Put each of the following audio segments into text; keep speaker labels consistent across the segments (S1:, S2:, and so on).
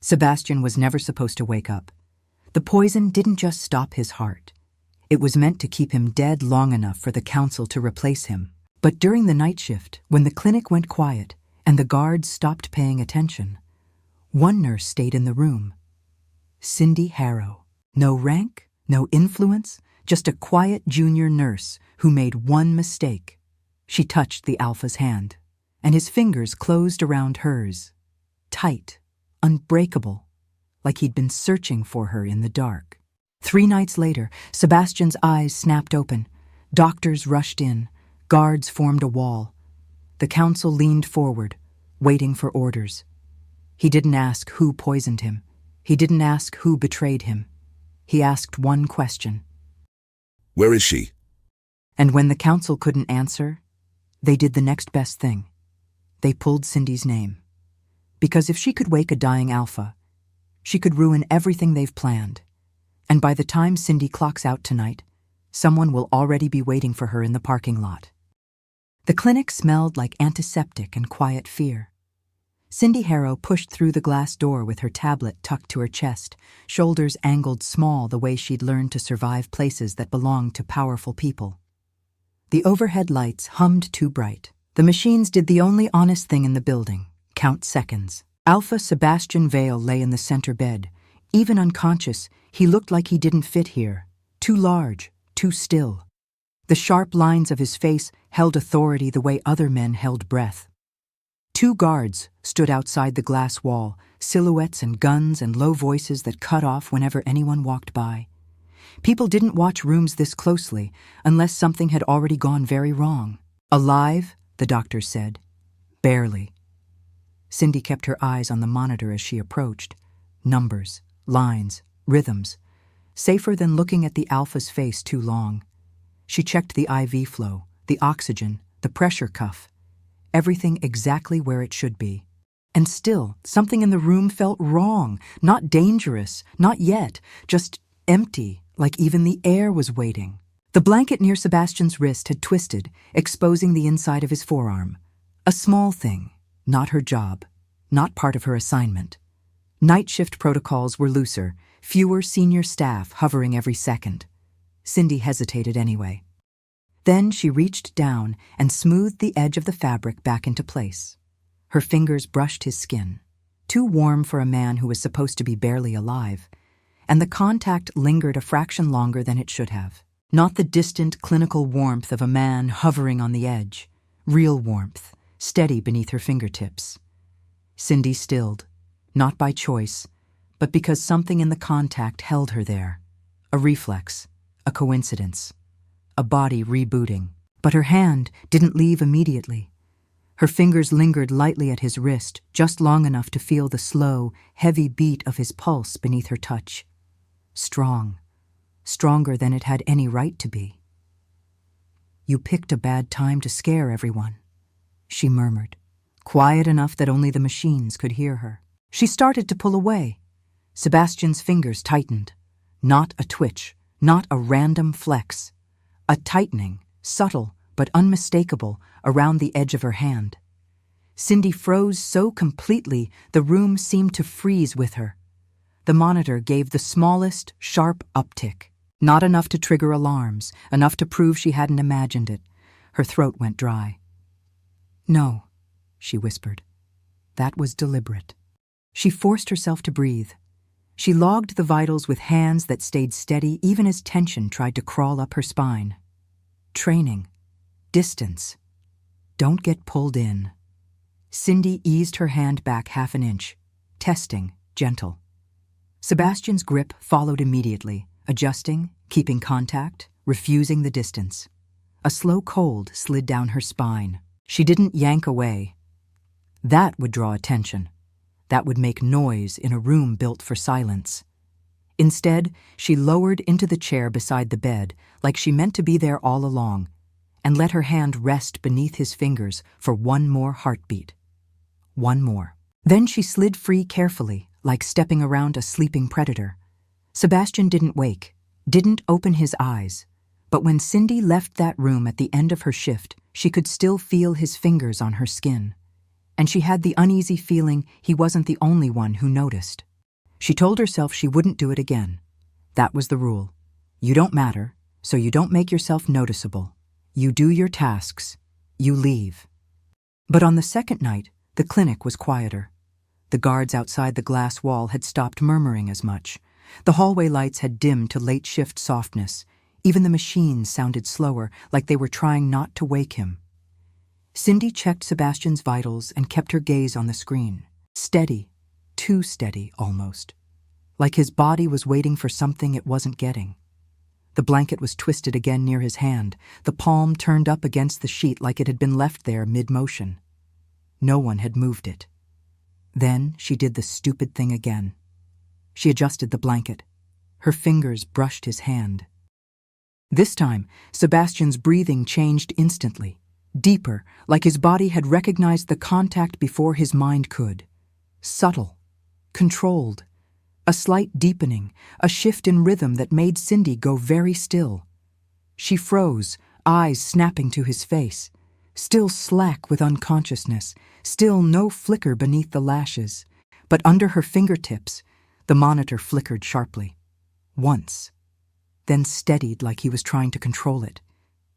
S1: Sebastian was never supposed to wake up. The poison didn't just stop his heart. It was meant to keep him dead long enough for the council to replace him. But during the night shift, when the clinic went quiet and the guards stopped paying attention, one nurse stayed in the room. Cindy Harrow. No rank, no influence, just a quiet junior nurse who made one mistake. She touched the Alpha's hand, and his fingers closed around hers. Tight, unbreakable, like he'd been searching for her in the dark. 3 nights later, Sebastian's eyes snapped open. Doctors rushed in. Guards formed a wall. The council leaned forward, waiting for orders. He didn't ask who poisoned him. He didn't ask who betrayed him. He asked one question.
S2: Where is she?
S1: And when the council couldn't answer, they did the next best thing. They pulled Cindy's name. Because if she could wake a dying Alpha, she could ruin everything they've planned. And by the time Cindy clocks out tonight, someone will already be waiting for her in the parking lot. The clinic smelled like antiseptic and quiet fear. Cindy Harrow pushed through the glass door with her tablet tucked to her chest, shoulders angled small the way she'd learned to survive places that belonged to powerful people. The overhead lights hummed too bright. The machines did the only honest thing in the building, count seconds. Alpha Sebastian Vale lay in the center bed. Even unconscious, he looked like he didn't fit here. Too large, too still. The sharp lines of his face held authority the way other men held breath. 2 guards stood outside the glass wall, silhouettes and guns and low voices that cut off whenever anyone walked by. People didn't watch rooms this closely unless something had already gone very wrong. Alive, the doctors said. Barely. Cindy kept her eyes on the monitor as she approached. Numbers, lines, rhythms. Safer than looking at the Alpha's face too long. She checked the IV flow, the oxygen, the pressure cuff. Everything exactly where it should be. And still, something in the room felt wrong. Not dangerous, not yet, just empty, like even the air was waiting. The blanket near Sebastian's wrist had twisted, exposing the inside of his forearm. A small thing, not her job, not part of her assignment. Night shift protocols were looser, fewer senior staff hovering every second. Cindy hesitated anyway. Then she reached down and smoothed the edge of the fabric back into place. Her fingers brushed his skin, too warm for a man who was supposed to be barely alive, and the contact lingered a fraction longer than it should have. Not the distant clinical warmth of a man hovering on the edge. Real warmth, steady beneath her fingertips. Cindy stilled, not by choice, but because something in the contact held her there. A reflex, a coincidence, a body rebooting. But her hand didn't leave immediately. Her fingers lingered lightly at his wrist, just long enough to feel the slow, heavy beat of his pulse beneath her touch. Strong, stronger than it had any right to be. "You picked a bad time to scare everyone," she murmured, quiet enough that only the machines could hear her. She started to pull away. Sebastian's fingers tightened. Not a twitch, not a random flex. A tightening, subtle but unmistakable, around the edge of her hand. Cindy froze so completely the room seemed to freeze with her. The monitor gave the smallest, sharp uptick. Not enough to trigger alarms, enough to prove she hadn't imagined it. Her throat went dry. "No," she whispered. That was deliberate. She forced herself to breathe. She logged the vitals with hands that stayed steady even as tension tried to crawl up her spine. Training. Distance. Don't get pulled in. Cindy eased her hand back half an inch. Testing, gentle. Sebastian's grip followed immediately, adjusting, keeping contact, refusing the distance. A slow cold slid down her spine. She didn't yank away. That would draw attention. That would make noise in a room built for silence. Instead, she lowered into the chair beside the bed, like she meant to be there all along, and let her hand rest beneath his fingers for one more heartbeat. One more. Then she slid free carefully, like stepping around a sleeping predator. Sebastian didn't wake, didn't open his eyes, but when Cindy left that room at the end of her shift, she could still feel his fingers on her skin. And she had the uneasy feeling he wasn't the only one who noticed. She told herself she wouldn't do it again. That was the rule. You don't matter, so you don't make yourself noticeable. You do your tasks. You leave. But on the second night, the clinic was quieter. The guards outside the glass wall had stopped murmuring as much. The hallway lights had dimmed to late shift softness. Even the machines sounded slower, like they were trying not to wake him. Cindy checked Sebastian's vitals and kept her gaze on the screen. Steady, too steady almost. Like his body was waiting for something it wasn't getting. The blanket was twisted again near his hand, the palm turned up against the sheet like it had been left there mid-motion. No one had moved it. Then she did the stupid thing again. She adjusted the blanket. Her fingers brushed his hand. This time, Sebastian's breathing changed instantly, deeper, like his body had recognized the contact before his mind could. Subtle, controlled. A slight deepening, a shift in rhythm that made Cindy go very still. She froze, eyes snapping to his face. Still slack with unconsciousness, still no flicker beneath the lashes. But under her fingertips, the monitor flickered sharply. Once. Then steadied like he was trying to control it.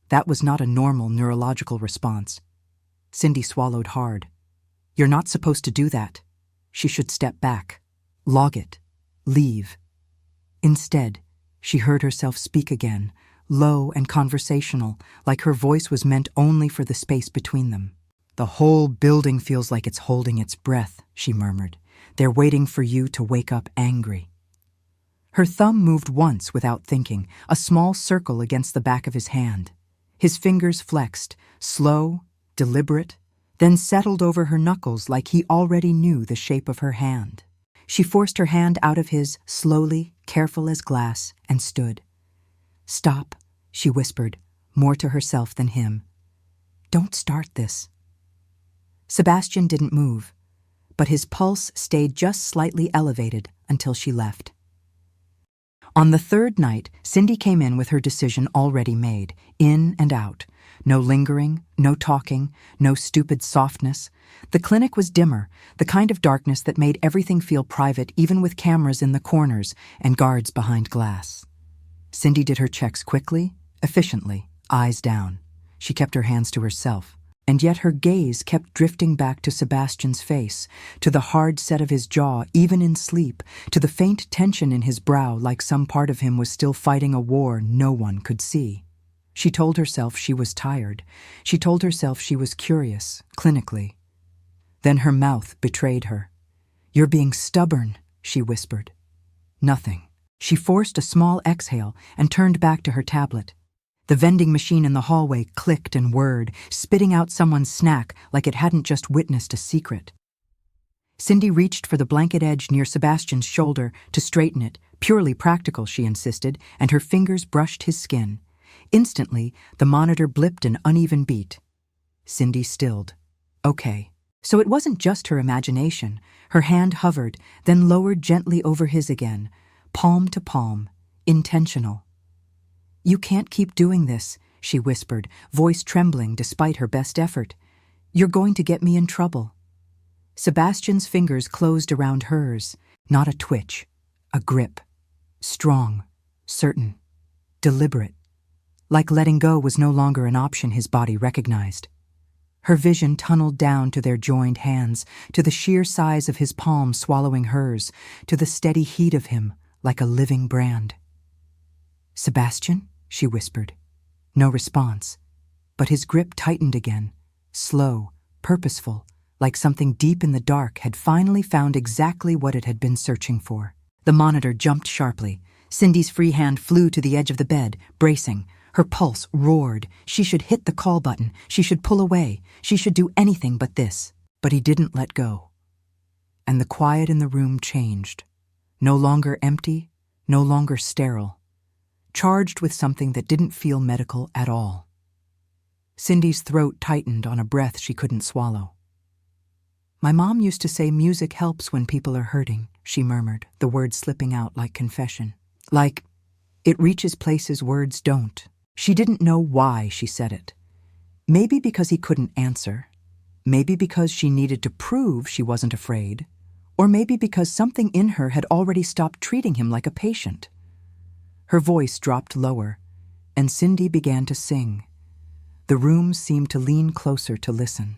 S1: That was not a normal neurological response. Cindy swallowed hard. You're not supposed to do that. She should step back. Log it. Leave. Instead, she heard herself speak again, low and conversational, like her voice was meant only for the space between them. The whole building feels like it's holding its breath, she murmured. They're waiting for you to wake up angry. Her thumb moved once without thinking, a small circle against the back of his hand. His fingers flexed, slow, deliberate, then settled over her knuckles like he already knew the shape of her hand. She forced her hand out of his, slowly, careful as glass, and stood. Stop, she whispered, more to herself than him. Don't start this. Sebastian didn't move, but his pulse stayed just slightly elevated until she left. On the third night, Cindy came in with her decision already made, in and out. No lingering, no talking, no stupid softness. The clinic was dimmer, the kind of darkness that made everything feel private even with cameras in the corners and guards behind glass. Cindy did her checks quickly, efficiently, eyes down. She kept her hands to herself, and yet her gaze kept drifting back to Sebastian's face, to the hard set of his jaw even in sleep, to the faint tension in his brow like some part of him was still fighting a war no one could see. She told herself she was tired. She told herself she was curious, clinically. Then her mouth betrayed her. You're being stubborn, she whispered. Nothing. She forced a small exhale and turned back to her tablet. The vending machine in the hallway clicked and whirred, spitting out someone's snack like it hadn't just witnessed a secret. Cindy reached for the blanket edge near Sebastian's shoulder to straighten it, purely practical, she insisted, and her fingers brushed his skin. Instantly, the monitor blipped an uneven beat. Cindy stilled. Okay. So it wasn't just her imagination. Her hand hovered, then lowered gently over his again, palm to palm, intentional. You can't keep doing this, she whispered, voice trembling despite her best effort. You're going to get me in trouble. Sebastian's fingers closed around hers, not a twitch, a grip. Strong, certain, deliberate. Like letting go was no longer an option his body recognized. Her vision tunneled down to their joined hands, to the sheer size of his palm swallowing hers, to the steady heat of him, like a living brand. Sebastian? She whispered. No response. But his grip tightened again, slow, purposeful, like something deep in the dark had finally found exactly what it had been searching for. The monitor jumped sharply. Cindy's free hand flew to the edge of the bed, bracing. Her pulse roared. She should hit the call button. She should pull away. She should do anything but this. But he didn't let go. And the quiet in the room changed. No longer empty, no longer sterile. Charged with something that didn't feel medical at all. Cindy's throat tightened on a breath she couldn't swallow. My mom used to say music helps when people are hurting, she murmured, the words slipping out like confession. Like, it reaches places words don't. She didn't know why she said it. Maybe because he couldn't answer. Maybe because she needed to prove she wasn't afraid. Or maybe because something in her had already stopped treating him like a patient. Her voice dropped lower, and Cindy began to sing. The room seemed to lean closer to listen.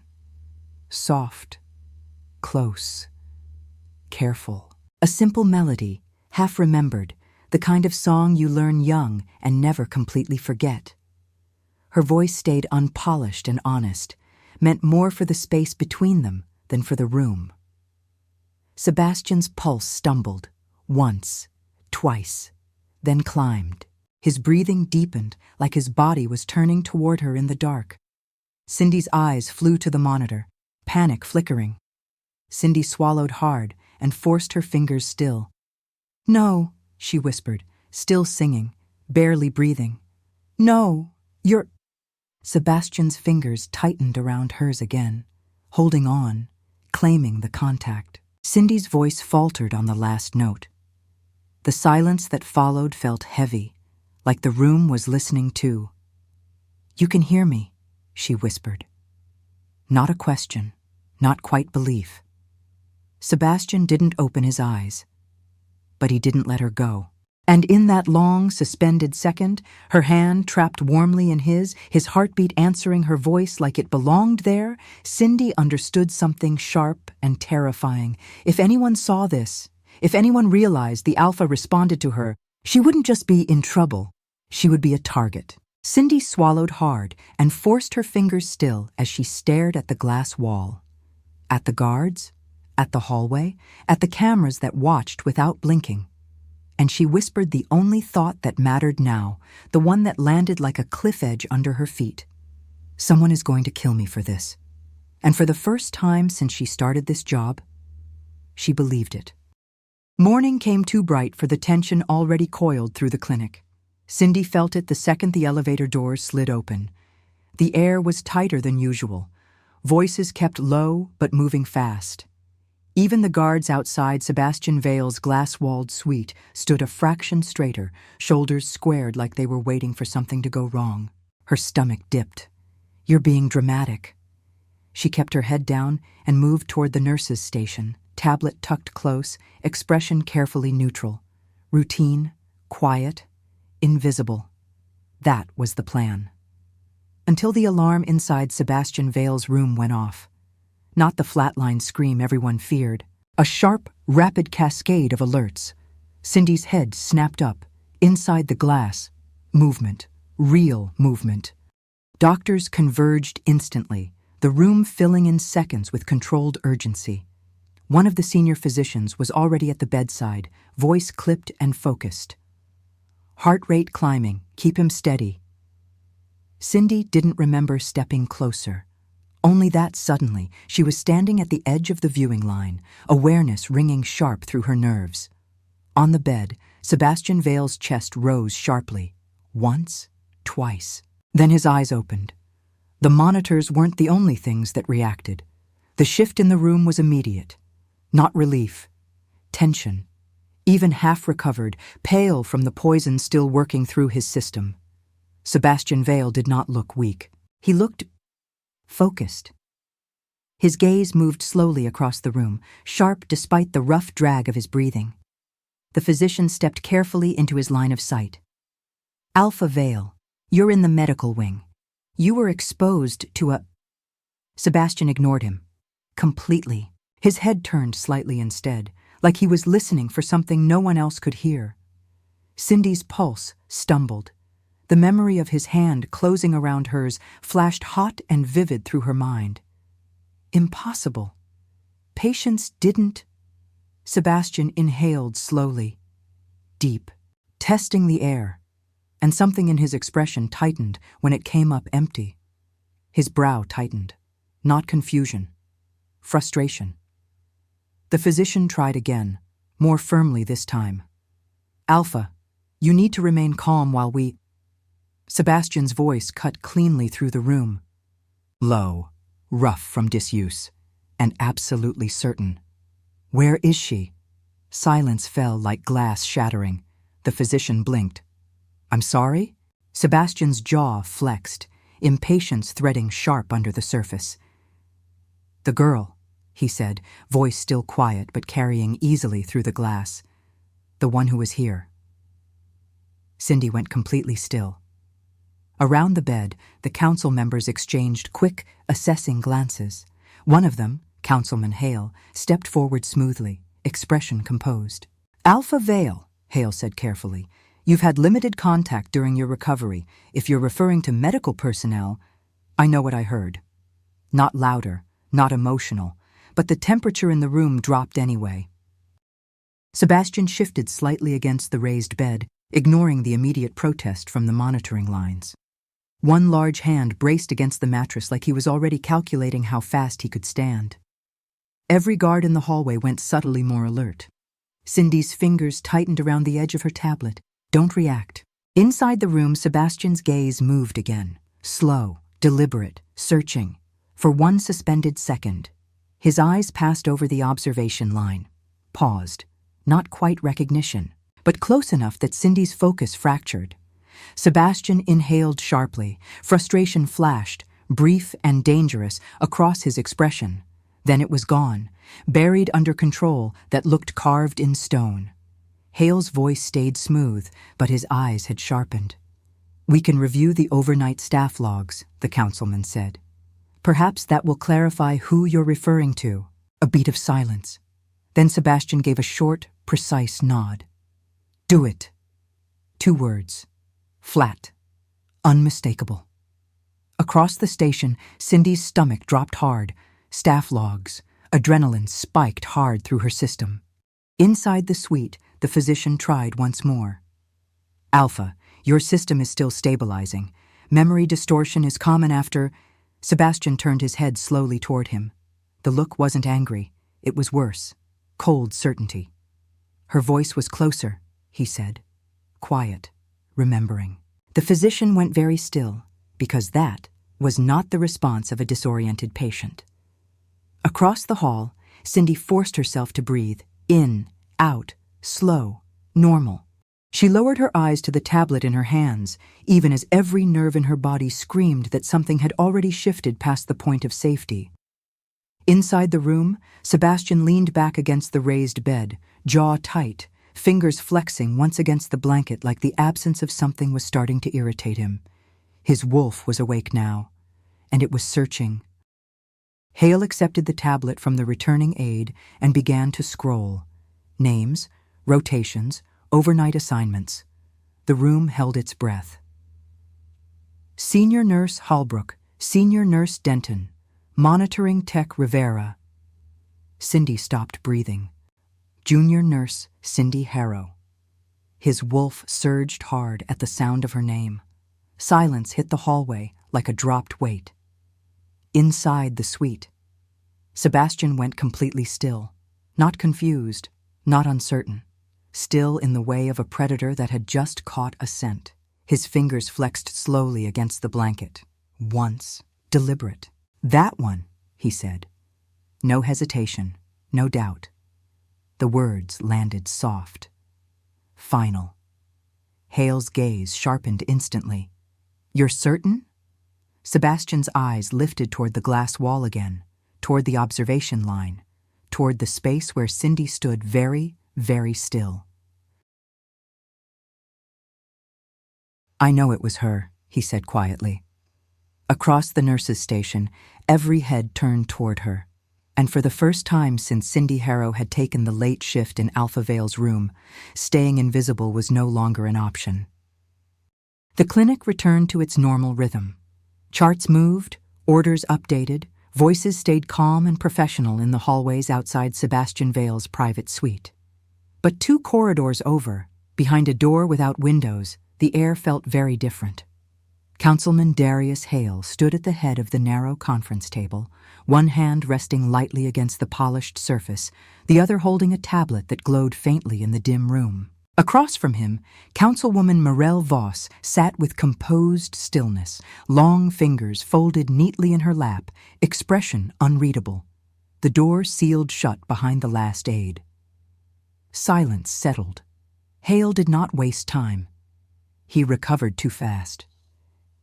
S1: Soft, close, careful. A simple melody, half remembered, the kind of song you learn young and never completely forget. Her voice stayed unpolished and honest, meant more for the space between them than for the room. Sebastian's pulse stumbled, once, twice, then climbed. His breathing deepened like his body was turning toward her in the dark. Cindy's eyes flew to the monitor, panic flickering. Cindy swallowed hard and forced her fingers still. "No," she whispered, still singing, barely breathing. "No, you're—" Sebastian's fingers tightened around hers again, holding on, claiming the contact. Cindy's voice faltered on the last note. The silence that followed felt heavy, like the room was listening too. "You can hear me," she whispered. Not a question, not quite belief. Sebastian didn't open his eyes, but he didn't let her go. And in that long, suspended second, her hand trapped warmly in his heartbeat answering her voice like it belonged there, Cindy understood something sharp and terrifying. If anyone saw this, if anyone realized the Alpha responded to her, she wouldn't just be in trouble, she would be a target. Cindy swallowed hard and forced her fingers still as she stared at the glass wall. At the guards, at the hallway, at the cameras that watched without blinking. And she whispered the only thought that mattered now, the one that landed like a cliff edge under her feet. "Someone is going to kill me for this." And for the first time since she started this job, she believed it. Morning came too bright for the tension already coiled through the clinic. Cindy felt it the second the elevator doors slid open. The air was tighter than usual. Voices kept low but moving fast. Even the guards outside Sebastian Vale's glass-walled suite stood a fraction straighter, shoulders squared like they were waiting for something to go wrong. Her stomach dipped. "You're being dramatic." She kept her head down and moved toward the nurse's station, tablet tucked close, expression carefully neutral. Routine, quiet, invisible. That was the plan. Until the alarm inside Sebastian Vale's room went off. Not the flatline scream everyone feared. A sharp, rapid cascade of alerts. Cindy's head snapped up. Inside the glass, movement. Real movement. Doctors converged instantly, the room filling in seconds with controlled urgency. One of the senior physicians was already at the bedside, voice clipped and focused. Heart rate climbing, keep him steady. Cindy didn't remember stepping closer. Only that suddenly, she was standing at the edge of the viewing line, awareness ringing sharp through her nerves. On the bed, Sebastian Vale's chest rose sharply. Once, twice. Then his eyes opened. The monitors weren't the only things that reacted. The shift in the room was immediate. Not relief. Tension. Even half recovered, pale from the poison still working through his system. Sebastian Vale did not look weak. He looked focused. His gaze moved slowly across the room, sharp despite the rough drag of his breathing. The physician stepped carefully into his line of sight. "Alpha Vale, you're in the medical wing. You were exposed to a—" Sebastian ignored him. Completely. His head turned slightly instead, like he was listening for something no one else could hear. Cindy's pulse stumbled. The memory of his hand closing around hers flashed hot and vivid through her mind. Impossible. Patients didn't. Sebastian inhaled slowly, deep, testing the air, and something in his expression tightened when it came up empty. His brow tightened, not confusion, frustration. The physician tried again, more firmly this time. "Alpha, you need to remain calm while we—" Sebastian's voice cut cleanly through the room. Low, rough from disuse, and absolutely certain. "Where is she?" Silence fell like glass shattering. The physician blinked. "I'm sorry?" Sebastian's jaw flexed, impatience threading sharp under the surface. "The girl. he said, voice still quiet but carrying easily through the glass. "The one who was here." Cindy went completely still. Around the bed, the council members exchanged quick, assessing glances. One of them, Councilman Hale, stepped forward smoothly, expression composed. "Alpha Vale," Hale said carefully. "You've had limited contact during your recovery. If you're referring to medical personnel, I know what I heard. Not louder, not emotional, but the temperature in the room dropped anyway." Sebastian shifted slightly against the raised bed, ignoring the immediate protest from the monitoring lines. One large hand braced against the mattress like he was already calculating how fast he could stand. Every guard in the hallway went subtly more alert. Cindy's fingers tightened around the edge of her tablet. "Don't react." Inside the room, Sebastian's gaze moved again, slow, deliberate, searching. For one suspended second, his eyes passed over the observation line, paused. Not quite recognition, but close enough that Cindy's focus fractured. Sebastian inhaled sharply. Frustration flashed, brief and dangerous, across his expression. Then it was gone, buried under control that looked carved in stone. Hale's voice stayed smooth, but his eyes had sharpened. "We can review the overnight staff logs," the councilman said. "Perhaps that will clarify who you're referring to." A beat of silence. Then Sebastian gave a short, precise nod. "Do it." 2 words. Flat. Unmistakable. Across the station, Cindy's stomach dropped hard. Staff logs. Adrenaline spiked hard through her system. Inside the suite, the physician tried once more. "Alpha, your system is still stabilizing. Memory distortion is common after—" Sebastian turned his head slowly toward him. The look wasn't angry. It was worse. Cold certainty. "Her voice was closer," he said. Quiet. Remembering. The physician went very still, because that was not the response of a disoriented patient. Across the hall, Cindy forced herself to breathe, in, out, slow, normal. She lowered her eyes to the tablet in her hands, even as every nerve in her body screamed that something had already shifted past the point of safety. Inside the room, Sebastian leaned back against the raised bed, jaw tight, fingers flexing once against the blanket like the absence of something was starting to irritate him. His wolf was awake now, and it was searching. Hale accepted the tablet from the returning aide and began to scroll. Names, rotations, overnight assignments. The room held its breath. Senior Nurse Holbrook, Senior Nurse Denton, Monitoring Tech Rivera. Cindy stopped breathing. Junior Nurse Cindy Harrow. His wolf surged hard at the sound of her name. Silence hit the hallway like a dropped weight. Inside the suite, Sebastian went completely still, not confused, not uncertain, still in the way of a predator that had just caught a scent. His fingers flexed slowly against the blanket. Once, deliberate. "That one," he said. No hesitation, no doubt. The words landed soft. Final. Hale's gaze sharpened instantly. "You're certain?" Sebastian's eyes lifted toward the glass wall again, toward the observation line, toward the space where Cindy stood very, very still. "I know it was her," he said quietly. Across the nurses' station, every head turned toward her. And for the first time since Cindy Harrow had taken the late shift in Alpha Vale's room, staying invisible was no longer an option. The clinic returned to its normal rhythm. Charts moved, orders updated, voices stayed calm and professional in the hallways outside Sebastian Vale's private suite. But 2 corridors over, behind a door without windows, the air felt very different. Councilman Darius Hale stood at the head of the narrow conference table, one hand resting lightly against the polished surface, the other holding a tablet that glowed faintly in the dim room. Across from him, Councilwoman Morel Voss sat with composed stillness, long fingers folded neatly in her lap, expression unreadable. The door sealed shut behind the last aide. Silence settled. Hale did not waste time. He recovered too fast.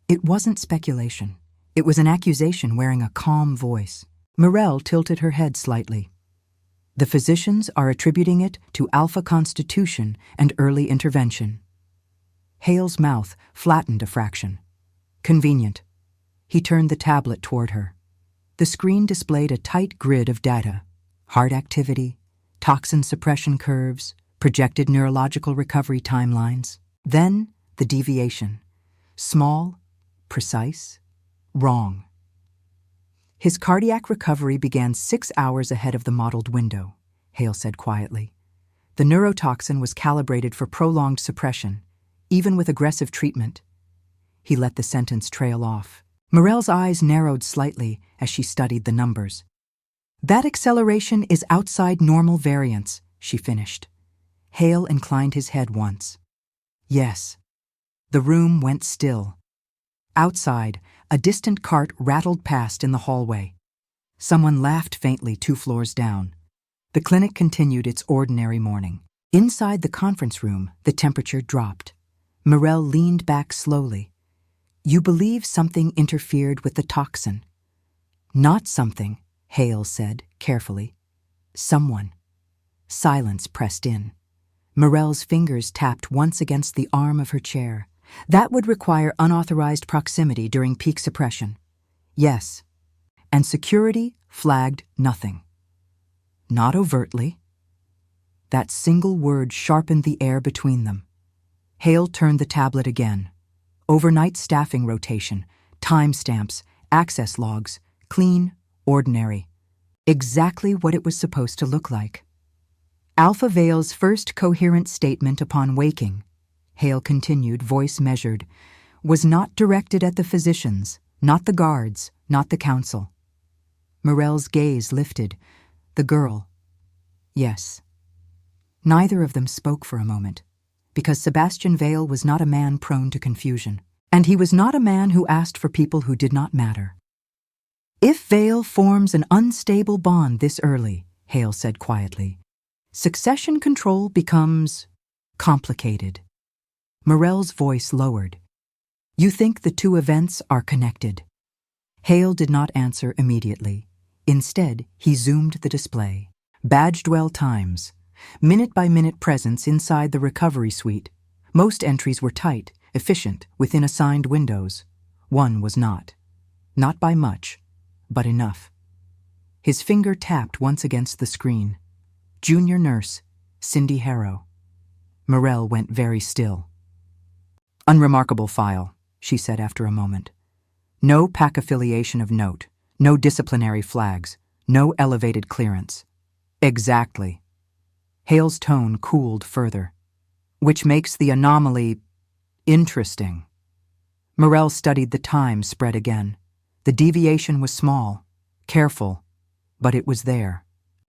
S1: It wasn't speculation. It was an accusation wearing a calm voice. Morel tilted her head slightly. The physicians are attributing it to alpha constitution and early intervention. Hale's mouth flattened a fraction. Convenient. He turned the tablet toward her. The screen displayed a tight grid of data: heart activity, toxin suppression curves, projected neurological recovery timelines. Then the deviation. Small, precise, wrong. His cardiac recovery began 6 hours ahead of the modeled window, Hale said quietly. The neurotoxin was calibrated for prolonged suppression, even with aggressive treatment. He let the sentence trail off. Morel's eyes narrowed slightly as she studied the numbers. That acceleration is outside normal variance, she finished. Hale inclined his head once. Yes. The room went still. Outside, a distant cart rattled past in the hallway. Someone laughed faintly 2 floors down. The clinic continued its ordinary morning. Inside the conference room, the temperature dropped. Morel leaned back slowly. You believe something interfered with the toxin? Not something, Hale said carefully. Someone. Silence pressed in. Morel's fingers tapped once against the arm of her chair. That would require unauthorized proximity during peak suppression. Yes. And security flagged nothing. Not overtly. That single word sharpened the air between them. Hale turned the tablet again. Overnight staffing rotation, timestamps, access logs, clean, ordinary. Exactly what it was supposed to look like. Alpha Vale's first coherent statement upon waking, Hale continued, voice measured, was not directed at the physicians, not the guards, not the council. Morel's gaze lifted. The girl. Yes. Neither of them spoke for a moment, because Sebastian Vale was not a man prone to confusion, and he was not a man who asked for people who did not matter. If Vale forms an unstable bond this early, Hale said quietly, succession control becomes complicated. Morel's voice lowered. You think the 2 events are connected? Hale did not answer immediately. Instead, he zoomed the display. Badge dwell times. Minute-by-minute presence inside the recovery suite. Most entries were tight, efficient, within assigned windows. One was not. Not by much, but enough. His finger tapped once against the screen. Junior nurse, Cindy Harrow. Morel went very still. Unremarkable file, she said after a moment. No pack affiliation of note, no disciplinary flags, no elevated clearance. Exactly. Hale's tone cooled further. Which makes the anomaly interesting. Morel studied the time spread again. The deviation was small, careful, but it was there.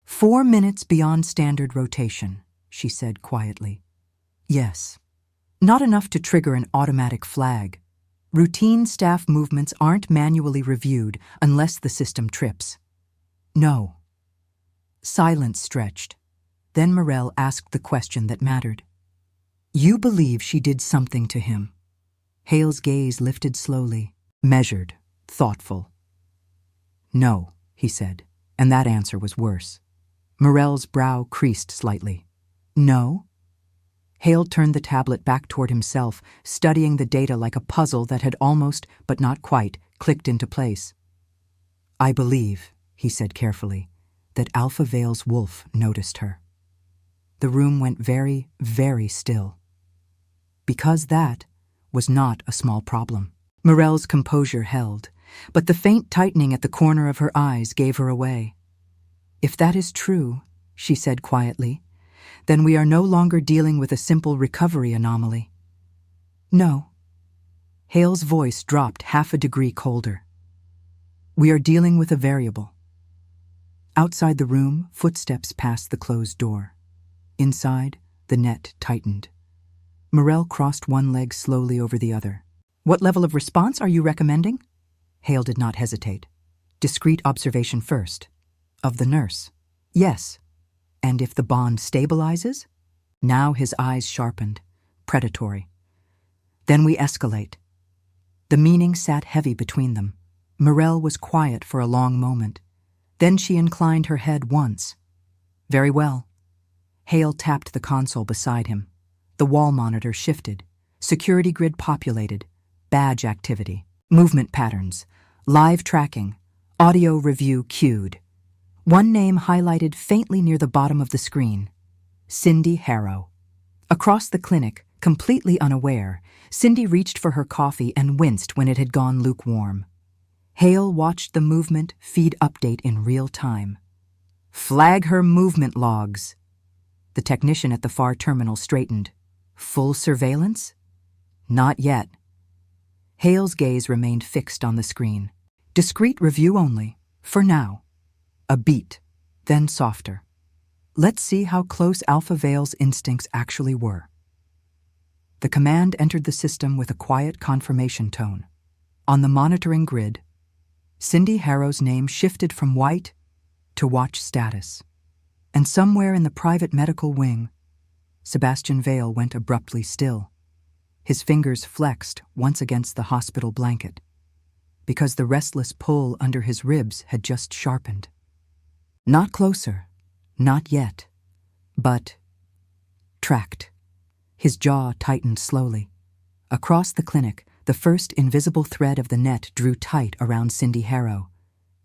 S1: 4 minutes beyond standard rotation, she said quietly. Yes. Not enough to trigger an automatic flag. Routine staff movements aren't manually reviewed unless the system trips. No. Silence stretched. Then Morel asked the question that mattered. You believe she did something to him? Hale's gaze lifted slowly, measured, thoughtful. No, he said, and that answer was worse. Morel's brow creased slightly. No? Hale turned the tablet back toward himself, studying the data like a puzzle that had almost, but not quite, clicked into place. I believe, he said carefully, that Alpha Vale's wolf noticed her. The room went very, very still. Because that was not a small problem. Morel's composure held, but the faint tightening at the corner of her eyes gave her away. If that is true, she said quietly, then we are no longer dealing with a simple recovery anomaly. No. Hale's voice dropped half a degree colder. We are dealing with a variable. Outside the room, footsteps passed the closed door. Inside, the net tightened. Morel crossed one leg slowly over the other. What level of response are you recommending? Hale did not hesitate. Discreet observation first. Of the nurse. Yes. And if the bond stabilizes? Now his eyes sharpened, predatory. Then we escalate. The meaning sat heavy between them. Morel was quiet for a long moment. Then she inclined her head once. Very well. Hale tapped the console beside him. The wall monitor shifted. Security grid populated. Badge activity. Movement patterns. Live tracking. Audio review queued. One name highlighted faintly near the bottom of the screen. Cindy Harrow. Across the clinic, completely unaware, Cindy reached for her coffee and winced when it had gone lukewarm. Hale watched the movement feed update in real time. Flag her movement logs. The technician at the far terminal straightened. Full surveillance? Not yet. Hale's gaze remained fixed on the screen. Discreet review only, for now. A beat, then softer. Let's see how close Alpha Vale's instincts actually were. The command entered the system with a quiet confirmation tone. On the monitoring grid, Cindy Harrow's name shifted from white to watch status. And somewhere in the private medical wing, Sebastian Vale went abruptly still. His fingers flexed once against the hospital blanket, because the restless pull under his ribs had just sharpened. Not closer, not yet, but tracked. His jaw tightened slowly. Across the clinic, the first invisible thread of the net drew tight around Cindy Harrow,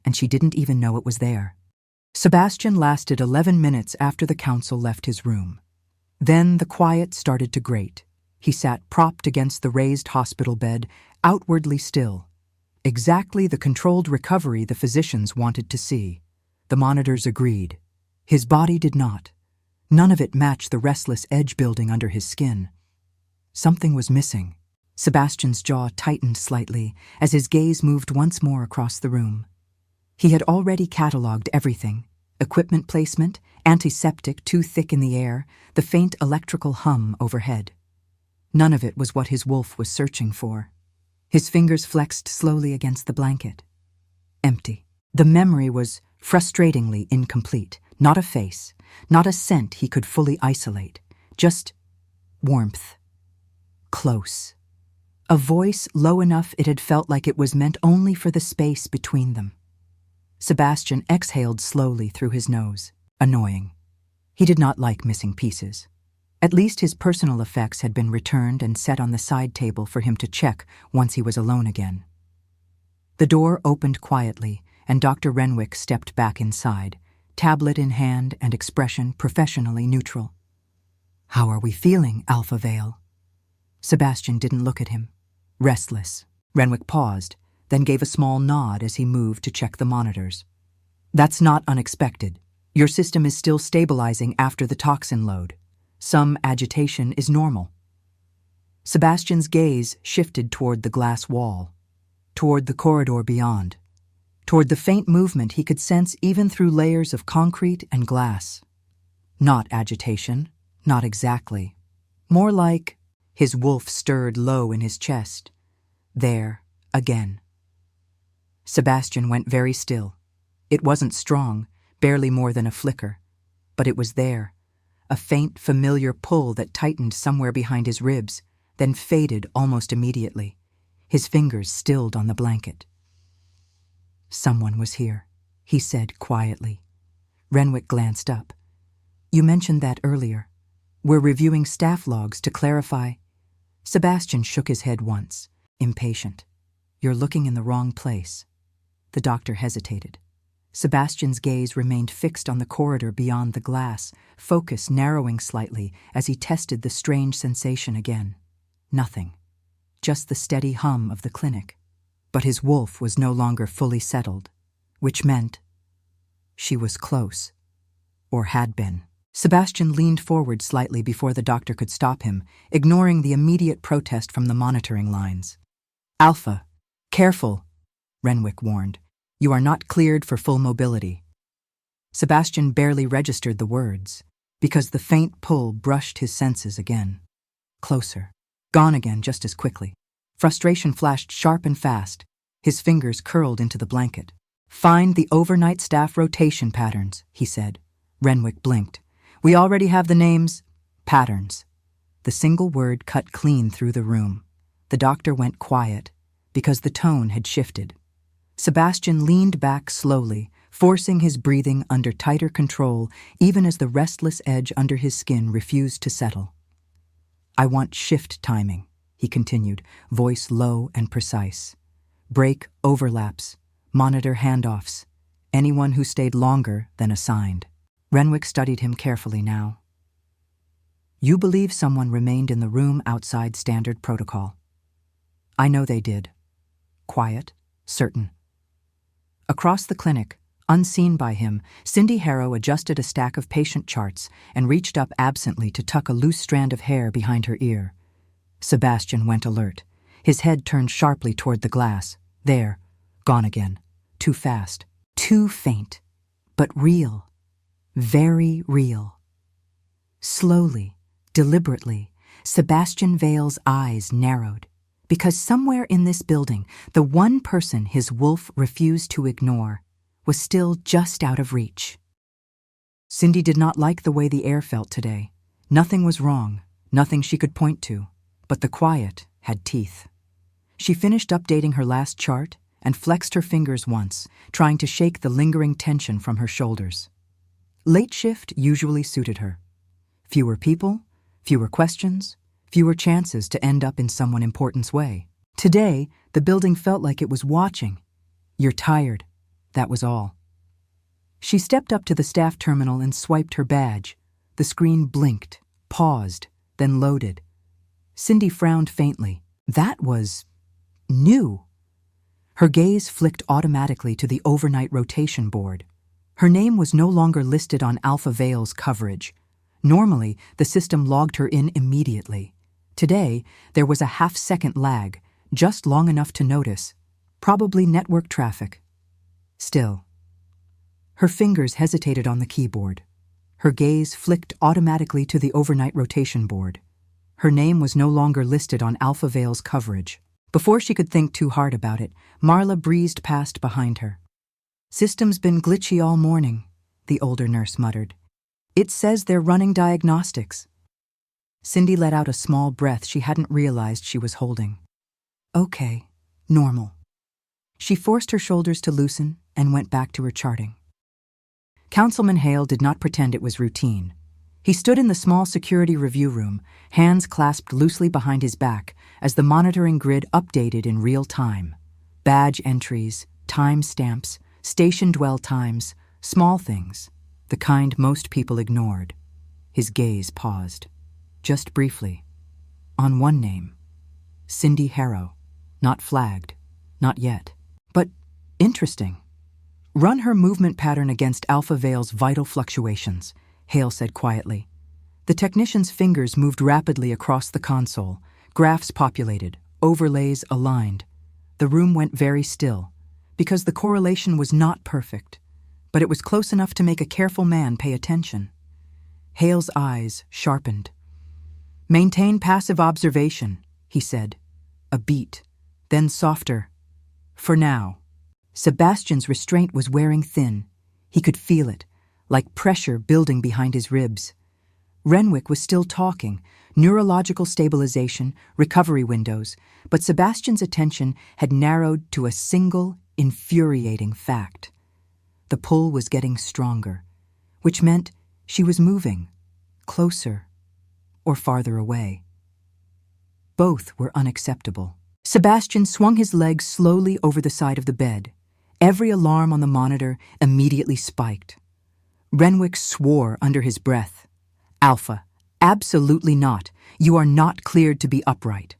S1: and she didn't even know it was there. Sebastian lasted 11 minutes after the counsel left his room. Then the quiet started to grate. He sat propped against the raised hospital bed, outwardly still. Exactly the controlled recovery the physicians wanted to see. The monitors agreed. His body did not. None of it matched the restless edge building under his skin. Something was missing. Sebastian's jaw tightened slightly as his gaze moved once more across the room. He had already catalogued everything: equipment placement, antiseptic too thick in the air, the faint electrical hum overhead. None of it was what his wolf was searching for. His fingers flexed slowly against the blanket. Empty. The memory was frustratingly incomplete. Not a face, not a scent he could fully isolate. Just warmth. Close. A voice low enough it had felt like it was meant only for the space between them. Sebastian exhaled slowly through his nose. Annoying. He did not like missing pieces. At least his personal effects had been returned and set on the side table for him to check once he was alone again. The door opened quietly, and Dr. Renwick stepped back inside, tablet in hand and expression professionally neutral. "How are we feeling, Alpha Vale?" Sebastian didn't look at him. Restless. Renwick paused, then gave a small nod as he moved to check the monitors. "That's not unexpected. Your system is still stabilizing after the toxin load. Some agitation is normal." Sebastian's gaze shifted toward the glass wall, toward the corridor beyond, toward the faint movement he could sense even through layers of concrete and glass. Not agitation, not exactly. More like his wolf stirred low in his chest. There, again. Sebastian went very still. It wasn't strong, barely more than a flicker, but it was there. A faint, familiar pull that tightened somewhere behind his ribs, then faded almost immediately. His fingers stilled on the blanket. "Someone was here," he said quietly. Renwick glanced up. "You mentioned that earlier. We're reviewing staff logs to clarify." Sebastian shook his head once, impatient. "You're looking in the wrong place." The doctor hesitated. Sebastian's gaze remained fixed on the corridor beyond the glass, focus narrowing slightly as he tested the strange sensation again. Nothing. Just the steady hum of the clinic. But his wolf was no longer fully settled, which meant she was close, or had been. Sebastian leaned forward slightly before the doctor could stop him, ignoring the immediate protest from the monitoring lines. "Alpha, careful," Renwick warned. "You are not cleared for full mobility." Sebastian barely registered the words, because the faint pull brushed his senses again. Closer. Gone again just as quickly. Frustration flashed sharp and fast. His fingers curled into the blanket. "Find the overnight staff rotation patterns," he said. Renwick blinked. "We already have the names." "Patterns." The single word cut clean through the room. The doctor went quiet, because the tone had shifted. Sebastian leaned back slowly, forcing his breathing under tighter control even as the restless edge under his skin refused to settle. "I want shift timing," he continued, voice low and precise. "Break overlaps, monitor handoffs, anyone who stayed longer than assigned." Renwick studied him carefully now. "You believe someone remained in the room outside standard protocol." "I know they did. Quiet, certain." Across the clinic, unseen by him, Cindy Harrow adjusted a stack of patient charts and reached up absently to tuck a loose strand of hair behind her ear. Sebastian went alert. His head turned sharply toward the glass. There, gone again. Too fast, too faint, but real. Very real. Slowly, deliberately, Sebastian Vale's eyes narrowed, because somewhere in this building, the one person his wolf refused to ignore was still just out of reach. Cindy did not like the way the air felt today. Nothing was wrong, nothing she could point to, but the quiet had teeth. She finished updating her last chart and flexed her fingers once, trying to shake the lingering tension from her shoulders. Late shift usually suited her. Fewer people, fewer questions, fewer chances to end up in someone important's way. Today, the building felt like it was watching. "You're tired," that was all. She stepped up to the staff terminal and swiped her badge. The screen blinked, paused, then loaded. Cindy frowned faintly. That was new. Her gaze flicked automatically to the overnight rotation board. Her name was no longer listed on Alpha Vale's coverage. Normally, the system logged her in immediately. Today, there was a half-second lag, just long enough to notice. Probably network traffic. Still. Her fingers hesitated on the keyboard. Her gaze flicked automatically to the overnight rotation board. Her name was no longer listed on Alpha Vale's coverage. Before she could think too hard about it, Marla breezed past behind her. "System's been glitchy all morning," the older nurse muttered. "It says they're running diagnostics." Cindy let out a small breath she hadn't realized she was holding. Okay, normal. She forced her shoulders to loosen and went back to her charting. Councilman Hale did not pretend it was routine. He stood in the small security review room, hands clasped loosely behind his back, as the monitoring grid updated in real time. Badge entries, time stamps, station dwell times, small things, the kind most people ignored. His gaze paused, just briefly, on one name, Cindy Harrow, not flagged, not yet, but interesting. "Run her movement pattern against Alpha Vale's vital fluctuations," Hale said quietly. The technician's fingers moved rapidly across the console, graphs populated, overlays aligned. The room went very still, because the correlation was not perfect, but it was close enough to make a careful man pay attention. Hale's eyes sharpened. "Maintain passive observation," he said. A beat, then softer. "For now." Sebastian's restraint was wearing thin. He could feel it, like pressure building behind his ribs. Renwick was still talking, neurological stabilization, recovery windows, but Sebastian's attention had narrowed to a single, infuriating fact. The pull was getting stronger, which meant she was moving, closer or farther away. Both were unacceptable. Sebastian swung his legs slowly over the side of the bed. Every alarm on the monitor immediately spiked. Renwick swore under his breath. "Alpha, absolutely not. You are not cleared to be upright."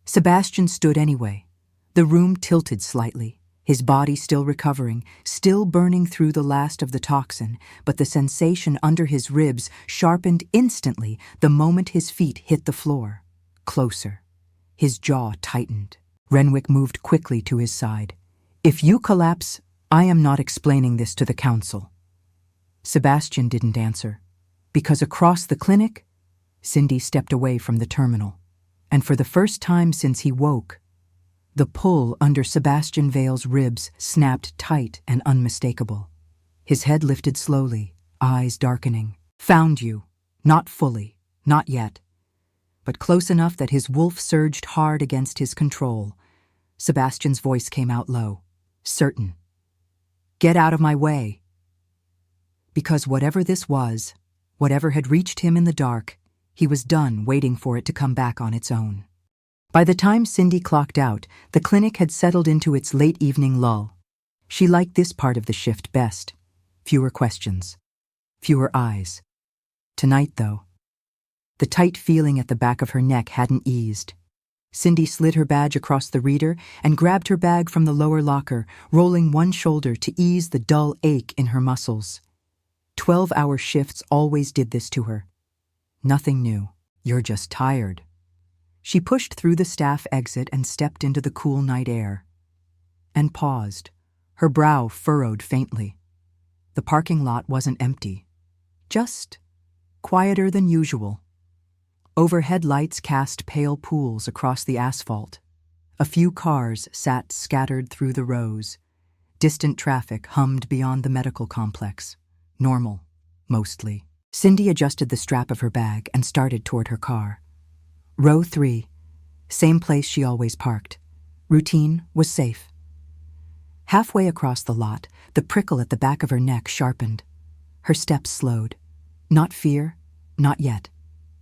S1: Sebastian stood anyway. The room tilted slightly, his body still recovering, still burning through the last of the toxin, but the sensation under his ribs sharpened instantly the moment his feet hit the floor. Closer. His jaw tightened. Renwick moved quickly to his side. "If you collapse, I am not explaining this to the council." Sebastian didn't answer, because across the clinic, Cindy stepped away from the terminal, and for the first time since he woke, the pull under Sebastian Vale's ribs snapped tight and unmistakable. His head lifted slowly, eyes darkening. "Found you. Not fully. Not yet. But close enough that his wolf surged hard against his control." Sebastian's voice came out low. "Certain." Get out of my way. Because whatever this was, whatever had reached him in the dark, he was done waiting for it to come back on its own. By the time Cindy clocked out, the clinic had settled into its late evening lull. She liked this part of the shift best. Fewer questions. Fewer eyes. Tonight, though, the tight feeling at the back of her neck hadn't eased. Cindy slid her badge across the reader and grabbed her bag from the lower locker, rolling one shoulder to ease the dull ache in her muscles. 12-hour shifts always did this to her. Nothing new. You're just tired. She pushed through the staff exit and stepped into the cool night air. And paused, her brow furrowed faintly. The parking lot wasn't empty. Just quieter than usual. Overhead lights cast pale pools across the asphalt. A few cars sat scattered through the rows. Distant traffic hummed beyond the medical complex. Normal, mostly. Cindy adjusted the strap of her bag and started toward her car. Row 3, same place she always parked. Routine was safe. Halfway across the lot, the prickle at the back of her neck sharpened. Her steps slowed. Not fear, not yet.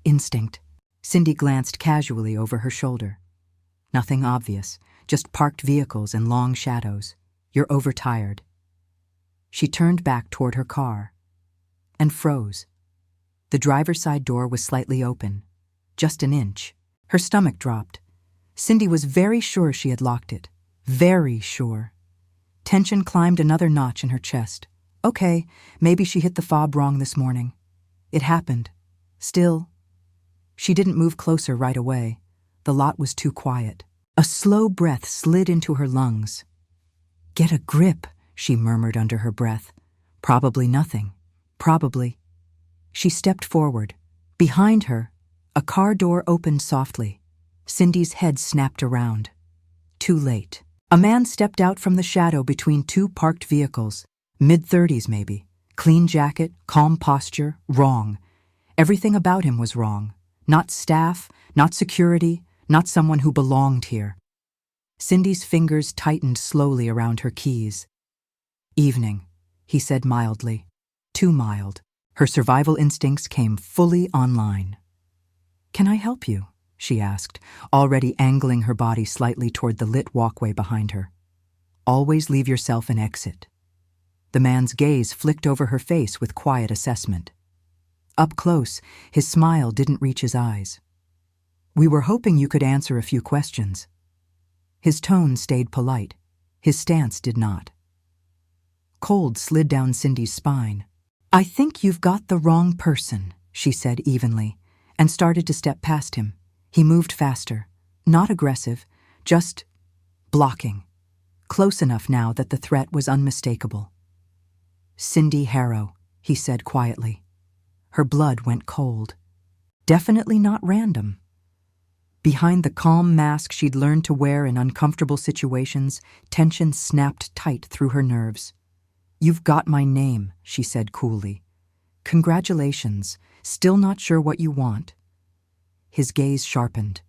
S1: Instinct. Cindy glanced casually over her shoulder. Nothing obvious, just parked vehicles and long shadows. You're overtired. She turned back toward her car and froze. The driver's side door was slightly open, just an inch. Her stomach dropped. Cindy was very sure she had locked it. Very sure. Tension climbed another notch in her chest. Okay, maybe she hit the fob wrong this morning. It happened. Still, she didn't move closer right away. The lot was too quiet. A slow breath slid into her lungs. Get a grip, she murmured under her breath. Probably nothing. Probably. She stepped forward. Behind her, a car door opened softly. Cindy's head snapped around. Too late. A man stepped out from the shadow between two parked vehicles. Mid-30s maybe. Clean jacket, calm posture, wrong. Everything about him was wrong. Not staff, not security, not someone who belonged here. Cindy's fingers tightened slowly around her keys. Evening, he said mildly. Too mild. Her survival instincts came fully online. Can I help you? She asked, already angling her body slightly toward the lit walkway behind her. Always leave yourself an exit. The man's gaze flicked over her face with quiet assessment. Up close, his smile didn't reach his eyes. We were hoping you could answer a few questions. His tone stayed polite. His stance did not. Cold slid down Cindy's spine. I think you've got the wrong person, she said evenly, and started to step past him. He moved faster, not aggressive, just blocking. Close enough now that the threat was unmistakable. Cindy Harrow, he said quietly. Her blood went cold. Definitely not random. Behind the calm mask she'd learned to wear in uncomfortable situations, tension snapped tight through her nerves. You've got my name, she said coolly. Congratulations. Still not sure what you want. His gaze sharpened.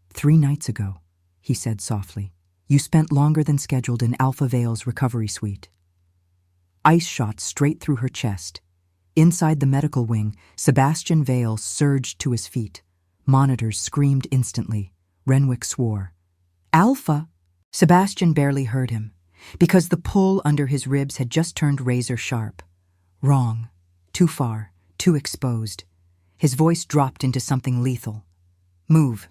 S1: 3 nights ago, he said softly, you spent longer than scheduled in Alpha Vale's recovery suite. Ice shot straight through her chest. Inside the medical wing, Sebastian Vale surged to his feet. Monitors screamed instantly. Renwick swore. Alpha! Sebastian barely heard him, because the pull under his ribs had just turned razor sharp. Wrong. Too far. Too exposed. His voice dropped into something lethal. Move.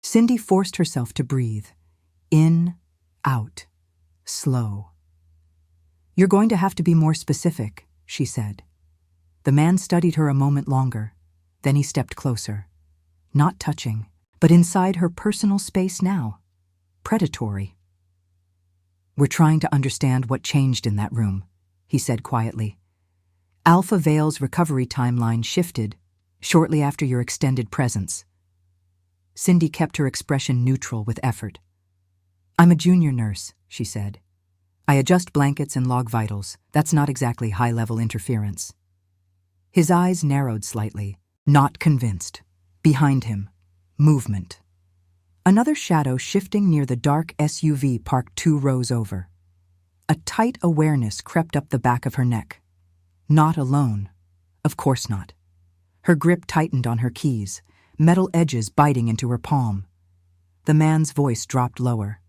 S1: Cindy forced herself to breathe. In, out. Slow. You're going to have to be more specific, she said. The man studied her a moment longer. Then he stepped closer. Not touching, but inside her personal space now. Predatory. We're trying to understand what changed in that room, he said quietly. Alpha Vale's recovery timeline shifted shortly after your extended presence. Cindy kept her expression neutral with effort. I'm a junior nurse, she said. I adjust blankets and log vitals. That's not exactly high-level interference. His eyes narrowed slightly, not convinced. Behind him, movement. Another shadow shifting near the dark SUV parked 2 rows over. A tight awareness crept up the back of her neck. Not alone. Of course not. Her grip tightened on her keys, metal edges biting into her palm. The man's voice dropped lower.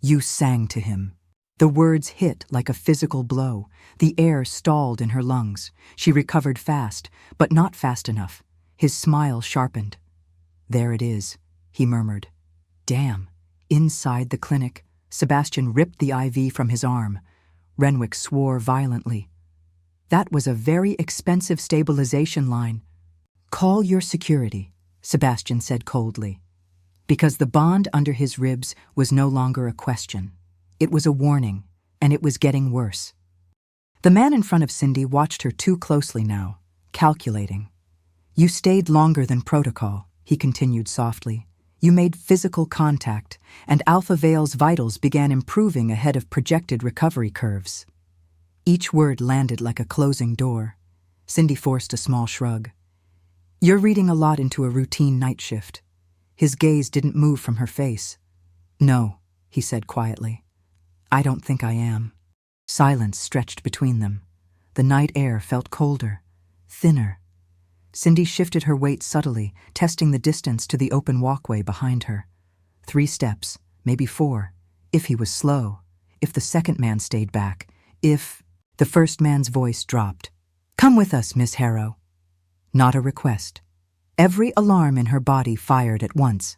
S1: You sang to him. The words hit like a physical blow. The air stalled in her lungs. She recovered fast, but not fast enough. His smile sharpened. There it is, he murmured. Damn. Inside the clinic, Sebastian ripped the IV from his arm. Renwick swore violently. That was a very expensive stabilization line. Call your security, Sebastian said coldly. Because the bond under his ribs was no longer a question. It was a warning, and it was getting worse. The man in front of Cindy watched her too closely now, calculating. You stayed longer than protocol, he continued softly. You made physical contact, and Alpha Vale's vitals began improving ahead of projected recovery curves. Each word landed like a closing door. Cindy forced a small shrug. You're reading a lot into a routine night shift. His gaze didn't move from her face. No, he said quietly. I don't think I am. Silence stretched between them. The night air felt colder, thinner. Cindy shifted her weight subtly, testing the distance to the open walkway behind her. 3 steps, maybe 4, if he was slow, if the second man stayed back, if... The first man's voice dropped. Come with us, Miss Harrow. Not a request. Every alarm in her body fired at once.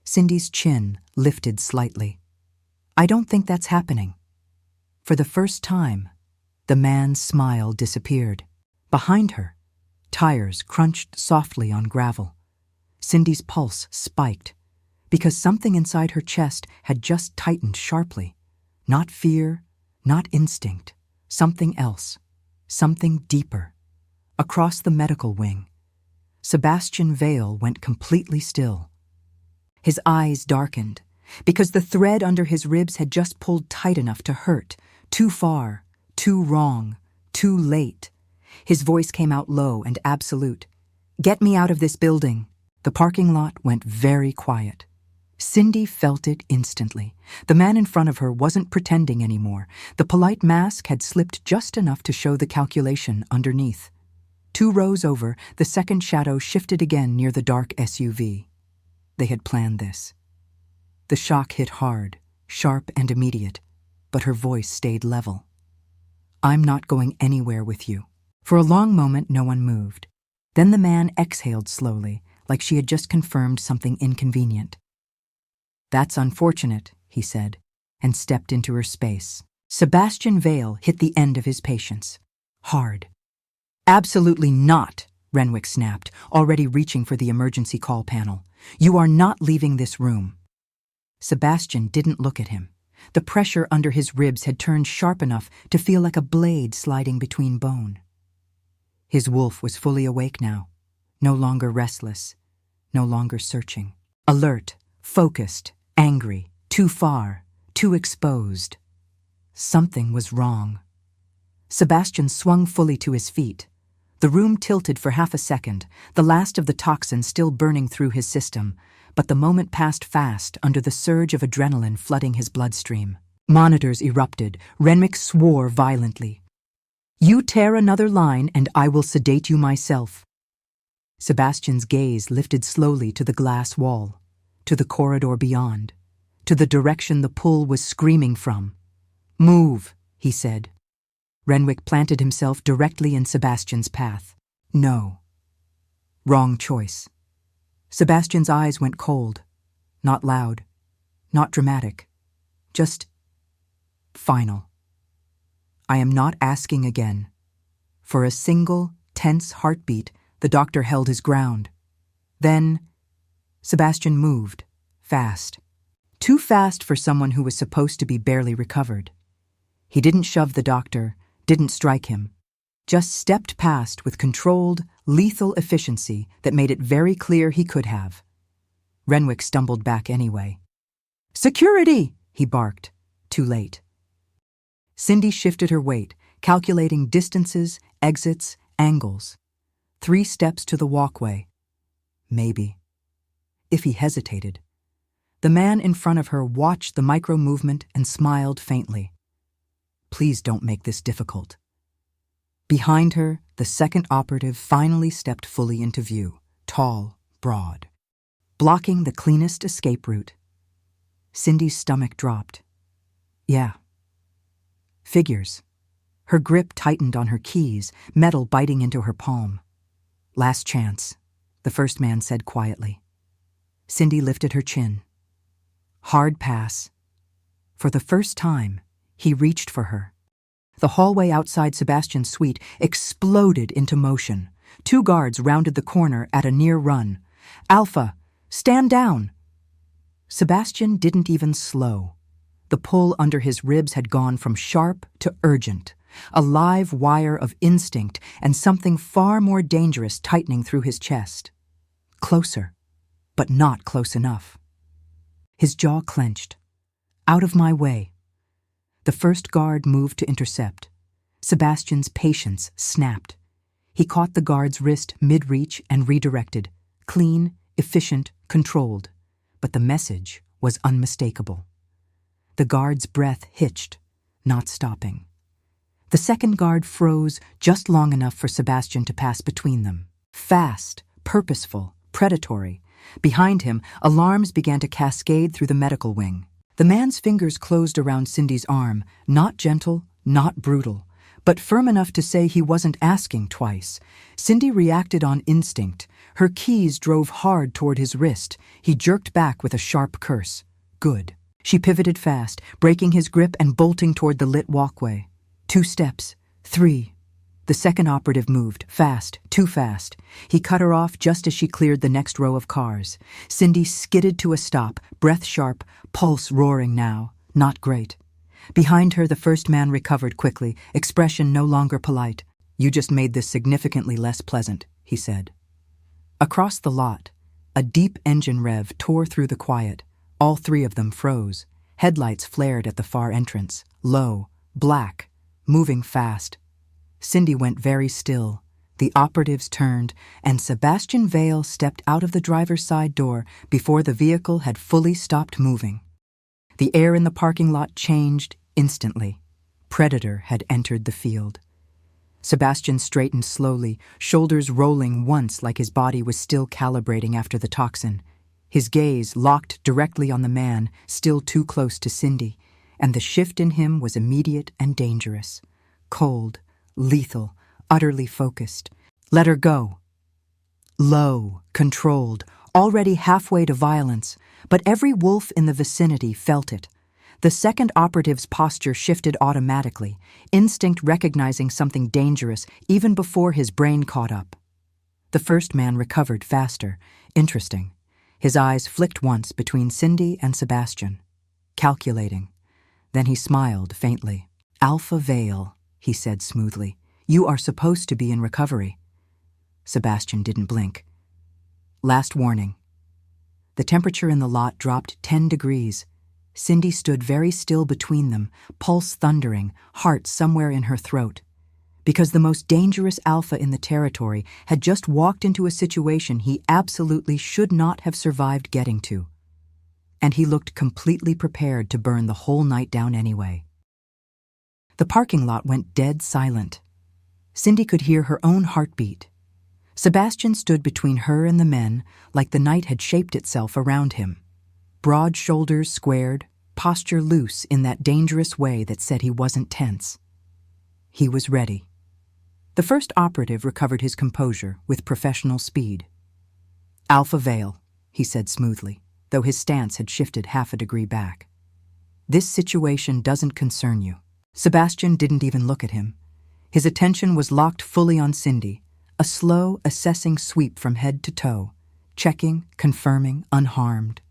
S1: Cindy's chin lifted slightly. I don't think that's happening. For the first time, the man's smile disappeared. Behind her, tires crunched softly on gravel. Cindy's pulse spiked, because something inside her chest had just tightened sharply. Not fear, not instinct, something else, something deeper. Across the medical wing, Sebastian Vale went completely still. His eyes darkened, because the thread under his ribs had just pulled tight enough to hurt, too far, too wrong, too late. His voice came out low and absolute. Get me out of this building. The parking lot went very quiet. Cindy felt it instantly. The man in front of her wasn't pretending anymore. The polite mask had slipped just enough to show the calculation underneath. 2 rows over, the second shadow shifted again near the dark SUV. They had planned this. The shock hit hard, sharp and immediate, but her voice stayed level. I'm not going anywhere with you. For a long moment, no one moved. Then the man exhaled slowly, like she had just confirmed something inconvenient. That's unfortunate, he said, and stepped into her space. Sebastian Vale hit the end of his patience. Hard. Absolutely not, Renwick snapped, already reaching for the emergency call panel. You are not leaving this room. Sebastian didn't look at him. The pressure under his ribs had turned sharp enough to feel like a blade sliding between bone. His wolf was fully awake now, no longer restless, no longer searching. Alert, focused, angry, too far, too exposed. Something was wrong. Sebastian swung fully to his feet. The room tilted for half a second, the last of the toxin still burning through his system, but the moment passed fast under the surge of adrenaline flooding his bloodstream. Monitors erupted. Renwick swore violently. You tear another line and I will sedate you myself. Sebastian's gaze lifted slowly to the glass wall, to the corridor beyond, to the direction the pull was screaming from. Move, he said. Renwick planted himself directly in Sebastian's path. No. Wrong choice. Sebastian's eyes went cold. Not loud. Not dramatic. Just final. I am not asking again. For a single, tense heartbeat, the doctor held his ground. Then, Sebastian moved, fast. Too fast for someone who was supposed to be barely recovered. He didn't shove the doctor, didn't strike him. Just stepped past with controlled, lethal efficiency that made it very clear he could have. Renwick stumbled back anyway. Security! He barked. Too late. Cindy shifted her weight, calculating distances, exits, angles. 3 steps to the walkway. Maybe. If he hesitated. The man in front of her watched the micro-movement and smiled faintly. Please don't make this difficult. Behind her, the second operative finally stepped fully into view, tall, broad, blocking the cleanest escape route. Cindy's stomach dropped. Yeah. Figures. Her grip tightened on her keys, metal biting into her palm. Last chance, the first man said quietly. Cindy lifted her chin. Hard pass. For the first time, he reached for her. The hallway outside Sebastian's suite exploded into motion. 2 guards rounded the corner at a near run. Alpha, stand down! Sebastian didn't even slow. The pull under his ribs had gone from sharp to urgent, a live wire of instinct and something far more dangerous tightening through his chest. Closer, but not close enough. His jaw clenched. Out of my way. The first guard moved to intercept. Sebastian's patience snapped. He caught the guard's wrist mid-reach and redirected. Clean, efficient, controlled. But the message was unmistakable. The guard's breath hitched, not stopping. The second guard froze just long enough for Sebastian to pass between them. Fast, purposeful, predatory. Behind him, alarms began to cascade through the medical wing. The man's fingers closed around Cindy's arm, not gentle, not brutal, but firm enough to say he wasn't asking twice. Cindy reacted on instinct. Her keys drove hard toward his wrist. He jerked back with a sharp curse. Good. She pivoted fast, breaking his grip and bolting toward the lit walkway. 2 steps. 3. The second operative moved, fast, too fast. He cut her off just as she cleared the next row of cars. Cindy skidded to a stop, breath sharp, pulse roaring now. Not great. Behind her, the first man recovered quickly, expression no longer polite. You just made this significantly less pleasant, he said. Across the lot, a deep engine rev tore through the quiet. All 3 of them froze. Headlights flared at the far entrance, low, black, moving fast. Cindy went very still. The operatives turned, and Sebastian Vale stepped out of the driver's side door before the vehicle had fully stopped moving. The air in the parking lot changed instantly. Predator had entered the field. Sebastian straightened slowly, shoulders rolling once like his body was still calibrating after the toxin. His gaze locked directly on the man, still too close to Cindy, and the shift in him was immediate and dangerous. Cold, lethal, utterly focused. Let her go. Low, controlled, already halfway to violence, but every wolf in the vicinity felt it. The second operative's posture shifted automatically, instinct recognizing something dangerous even before his brain caught up. The first man recovered faster. Interesting. His eyes flicked once between Cindy and Sebastian. Calculating. Then he smiled faintly. Alpha Vale, he said smoothly. You are supposed to be in recovery. Sebastian didn't blink. Last warning. The temperature in the lot dropped 10 degrees. Cindy stood very still between them, pulse thundering, heart somewhere in her throat. Because the most dangerous alpha in the territory had just walked into a situation he absolutely should not have survived getting to. And he looked completely prepared to burn the whole night down anyway. The parking lot went dead silent. Cindy could hear her own heartbeat. Sebastian stood between her and the men like the night had shaped itself around him. Broad shoulders squared, posture loose in that dangerous way that said he wasn't tense. He was ready. The first operative recovered his composure with professional speed. Alpha Vale, he said smoothly, though his stance had shifted half a degree back. This situation doesn't concern you. Sebastian didn't even look at him. His attention was locked fully on Cindy, a slow, assessing sweep from head to toe, checking, confirming, unharmed.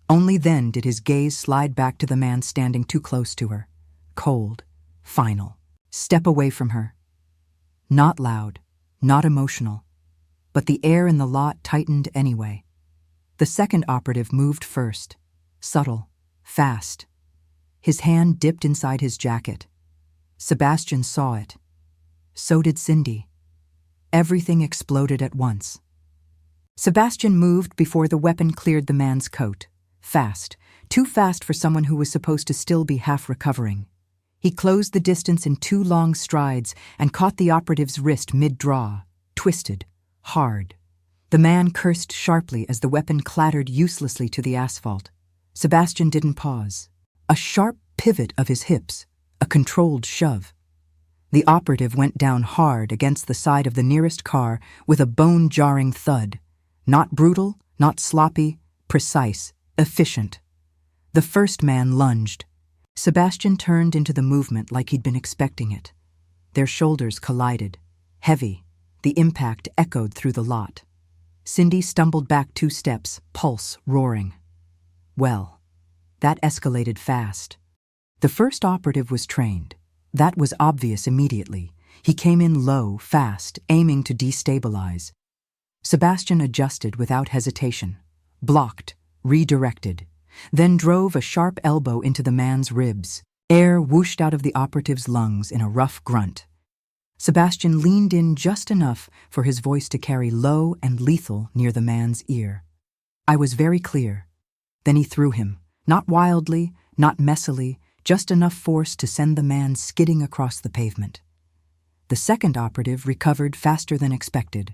S1: Only then did his gaze slide back to the man standing too close to her. Cold, final. Step away from her. Not loud, not emotional, but the air in the lot tightened anyway. The second operative moved first, subtle, fast. His hand dipped inside his jacket. Sebastian saw it. So did Cindy. Everything exploded at once. Sebastian moved before the weapon cleared the man's coat. Fast, too fast for someone who was supposed to still be half recovering. He closed the distance in 2 long strides and caught the operative's wrist mid-draw, twisted, hard. The man cursed sharply as the weapon clattered uselessly to the asphalt. Sebastian didn't pause. A sharp pivot of his hips, a controlled shove. The operative went down hard against the side of the nearest car with a bone-jarring thud. Not brutal, not sloppy, precise, efficient. The first man lunged. Sebastian turned into the movement like he'd been expecting it. Their shoulders collided. Heavy, the impact echoed through the lot. Cindy stumbled back 2 steps, pulse roaring. Well, that escalated fast. The first operative was trained. That was obvious immediately. He came in low, fast, aiming to destabilize. Sebastian adjusted without hesitation, blocked, redirected, then drove a sharp elbow into the man's ribs. Air whooshed out of the operative's lungs in a rough grunt. Sebastian leaned in just enough for his voice to carry low and lethal near the man's ear. I was very clear. Then he threw him, not wildly, not messily, just enough force to send the man skidding across the pavement. The second operative recovered faster than expected,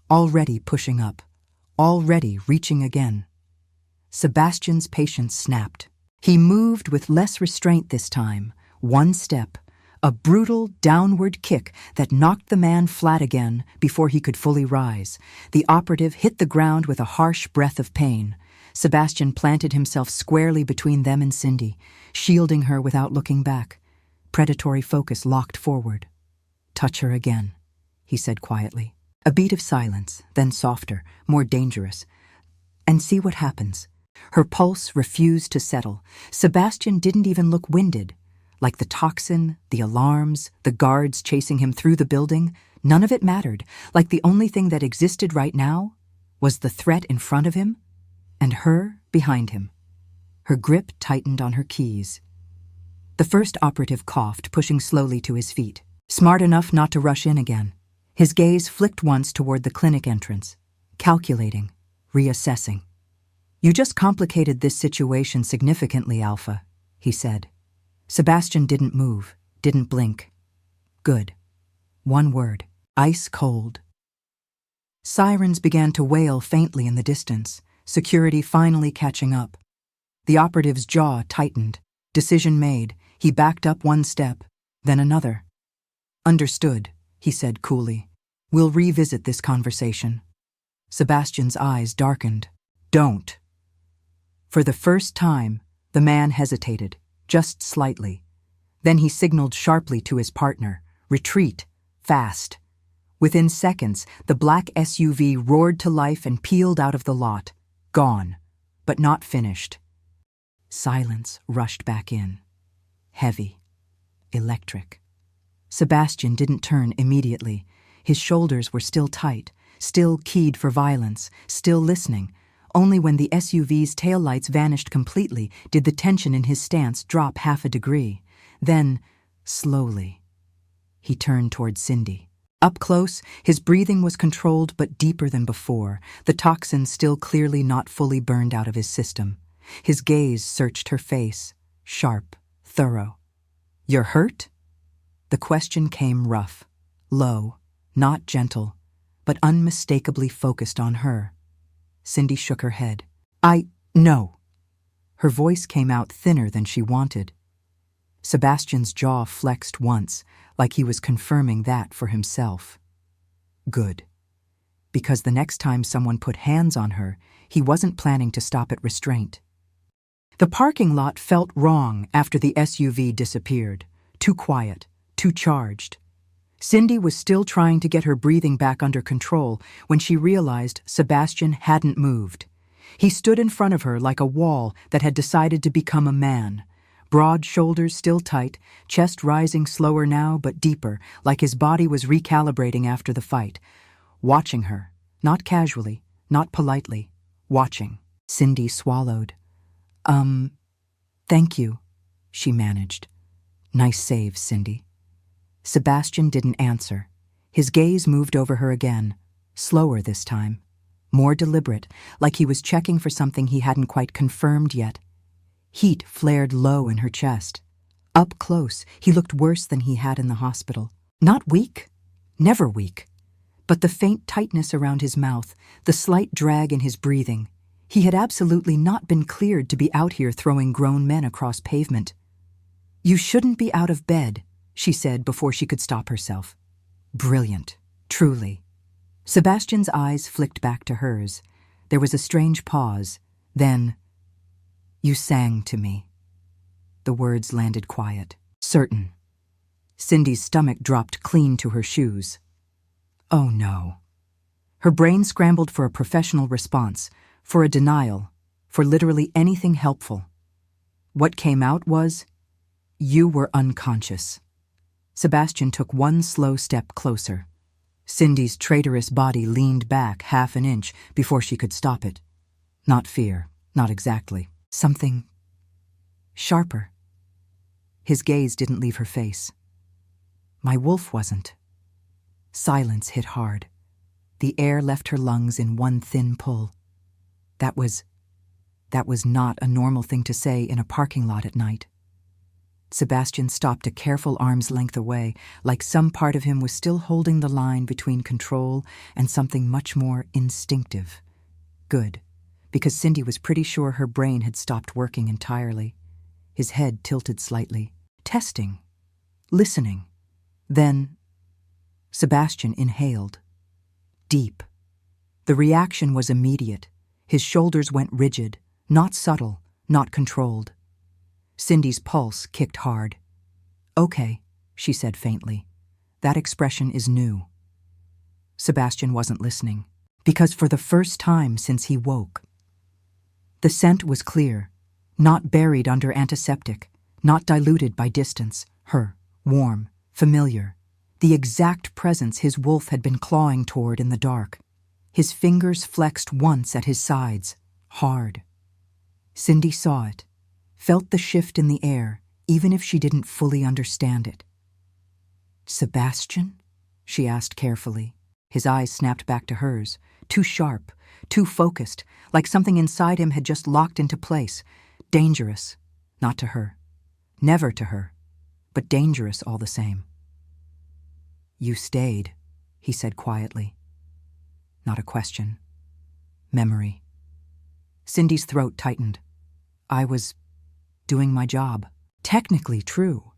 S1: already pushing up, already reaching again. Sebastian's patience snapped. He moved with less restraint this time, 1 step, a brutal downward kick that knocked the man flat again before he could fully rise. The operative hit the ground with a harsh breath of pain. Sebastian planted himself squarely between them and Cindy, shielding her without looking back. Predatory focus locked forward. "Touch her again," he said quietly. A beat of silence, then softer, more dangerous. "And see what happens." Her pulse refused to settle. Sebastian didn't even look winded. Like the toxin, the alarms, the guards chasing him through the building, none of it mattered. Like the only thing that existed right now was the threat in front of him and her behind him. Her grip tightened on her keys. The first operative coughed, pushing slowly to his feet, smart enough not to rush in again. His gaze flicked once toward the clinic entrance, calculating, reassessing. "You just complicated this situation significantly, Alpha," he said. Sebastian didn't move, didn't blink. Good. 1 word. Ice cold. Sirens began to wail faintly in the distance, security finally catching up. The operative's jaw tightened. Decision made. He backed up 1 step, then another. "Understood," he said coolly. "We'll revisit this conversation." Sebastian's eyes darkened. "Don't." For the first time, the man hesitated, just slightly. Then he signaled sharply to his partner, "Retreat, fast." Within seconds, the black SUV roared to life and peeled out of the lot. Gone, but not finished. Silence rushed back in. Heavy. Electric. Sebastian didn't turn immediately. His shoulders were still tight, still keyed for violence, still listening. Only when the SUV's taillights vanished completely did the tension in his stance drop half a degree. Then, slowly, he turned toward Cindy. Up close, his breathing was controlled but deeper than before, the toxin still clearly not fully burned out of his system. His gaze searched her face, sharp, thorough. "You're hurt?" The question came rough, low, not gentle, but unmistakably focused on her. Cindy shook her head. No." Her voice came out thinner than she wanted. Sebastian's jaw flexed once, like he was confirming that for himself. Good. Because the next time someone put hands on her, he wasn't planning to stop at restraint. The parking lot felt wrong after the SUV disappeared. Too quiet, too charged. Cindy was still trying to get her breathing back under control when she realized Sebastian hadn't moved. He stood in front of her like a wall that had decided to become a man. Broad shoulders still tight, chest rising slower now but deeper, like his body was recalibrating after the fight. Watching her, not casually, not politely, watching. Cindy swallowed. Thank you," she managed. "Nice save, Cindy." Sebastian didn't answer. His gaze moved over her again, slower this time, more deliberate, like he was checking for something he hadn't quite confirmed yet. Heat flared low in her chest. Up close, he looked worse than he had in the hospital. Not weak, never weak, but the faint tightness around his mouth, the slight drag in his breathing. He had absolutely not been cleared to be out here throwing grown men across pavement. "You shouldn't be out of bed," she said before she could stop herself. Brilliant, truly. Sebastian's eyes flicked back to hers. There was a strange pause. Then, "You sang to me." The words landed quiet. "Certain." Cindy's stomach dropped clean to her shoes. Oh no. Her brain scrambled for a professional response, for a denial, for literally anything helpful. What came out was, "You were unconscious." Sebastian took one slow step closer. Cindy's traitorous body leaned back half an inch before she could stop it. Not fear, not exactly. Something sharper. His gaze didn't leave her face. My wolf wasn't. Silence hit hard. The air left her lungs in one thin pull. That was not a normal thing to say in a parking lot at night. Sebastian stopped a careful arm's length away, like some part of him was still holding the line between control and something much more instinctive. Good, because Cindy was pretty sure her brain had stopped working entirely. His head tilted slightly, testing, listening. Then Sebastian inhaled. Deep. The reaction was immediate. His shoulders went rigid, not subtle, not controlled. Cindy's pulse kicked hard. "Okay," she said faintly. "That expression is new." Sebastian wasn't listening, because for the first time since he woke, the scent was clear, not buried under antiseptic, not diluted by distance, her, warm, familiar, the exact presence his wolf had been clawing toward in the dark. His fingers flexed once at his sides, hard. Cindy saw it, felt the shift in the air, even if she didn't fully understand it. "Sebastian?" she asked carefully. His eyes snapped back to hers, too sharp, too focused, like something inside him had just locked into place. Dangerous, not to her. Never to her, but dangerous all the same. "You stayed," he said quietly. Not a question. Memory. Cindy's throat tightened. "I was doing my job." Technically true.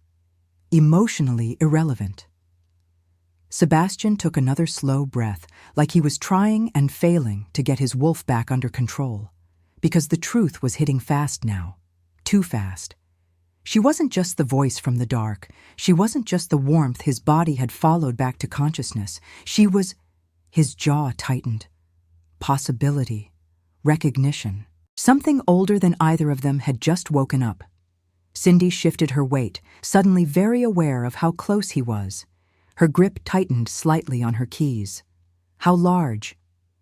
S1: Emotionally irrelevant. Sebastian took another slow breath, like he was trying and failing to get his wolf back under control, because the truth was hitting fast now. Too fast. She wasn't just the voice from the dark. She wasn't just the warmth his body had followed back to consciousness. She was... His jaw tightened. Possibility. Recognition. Something older than either of them had just woken up. Cindy shifted her weight, suddenly very aware of how close he was. Her grip tightened slightly on her keys. How large,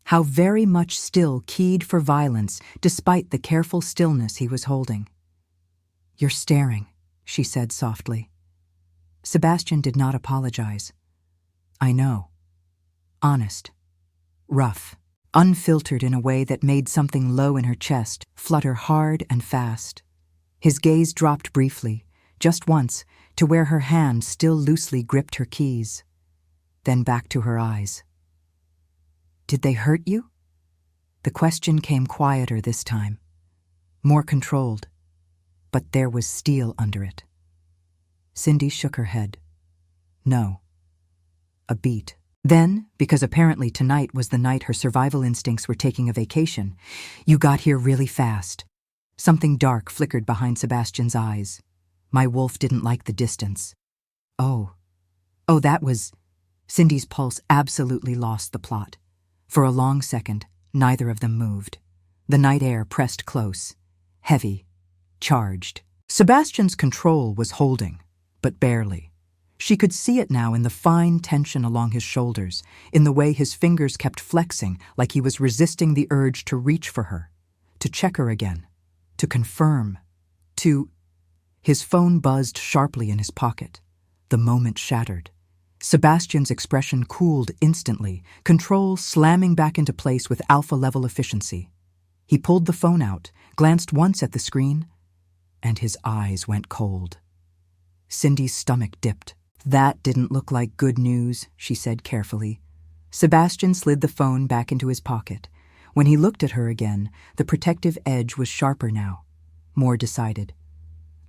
S1: how very much still keyed for violence, despite the careful stillness he was holding. "You're staring," she said softly. Sebastian did not apologize. "I know." Honest. Rough. Unfiltered in a way that made something low in her chest flutter hard and fast. His gaze dropped briefly, just once, to where her hand still loosely gripped her keys. Then back to her eyes. "Did they hurt you?" The question came quieter this time, more controlled, but there was steel under it. Cindy shook her head. No. A beat. Then, because apparently tonight was the night her survival instincts were taking a vacation, "You got here really fast." Something dark flickered behind Sebastian's eyes. "My wolf didn't like the distance." Oh, that was... Cindy's pulse absolutely lost the plot. For a long second, neither of them moved. The night air pressed close, heavy, charged. Sebastian's control was holding, but barely. She could see it now in the fine tension along his shoulders, in the way his fingers kept flexing like he was resisting the urge to reach for her, to check her again, to confirm, to... His phone buzzed sharply in his pocket. The moment shattered. Sebastian's expression cooled instantly, control slamming back into place with alpha-level efficiency. He pulled the phone out, glanced once at the screen, and his eyes went cold. Cindy's stomach dipped. That didn't look like good news, she said carefully. Sebastian slid the phone back into his pocket. When he looked at her again, the protective edge was sharper now, more decided.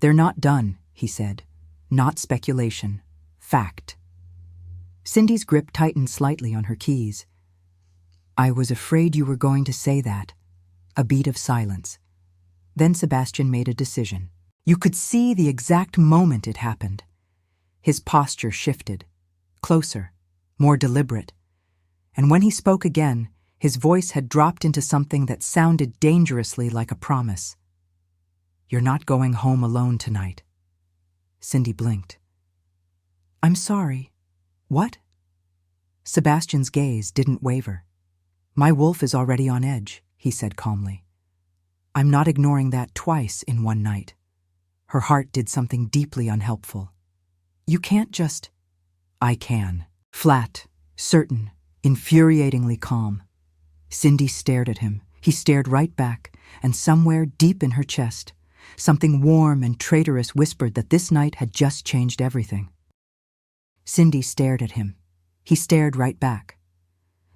S1: "They're not done," he said. "Not speculation. Fact." Cindy's grip tightened slightly on her keys. "I was afraid you were going to say that." A beat of silence. Then Sebastian made a decision. You could see the exact moment it happened. His posture shifted, closer, more deliberate. And when he spoke again, his voice had dropped into something that sounded dangerously like a promise. "You're not going home alone tonight." Cindy blinked. "I'm sorry. What?" Sebastian's gaze didn't waver. "My wolf is already on edge," he said calmly. "I'm not ignoring that twice in one night." Her heart did something deeply unhelpful. "You can't just—" "I can." Flat, certain, infuriatingly calm. Cindy stared at him. He stared right back, and somewhere deep in her chest, something warm and traitorous whispered that this night had just changed everything. Cindy stared at him. He stared right back.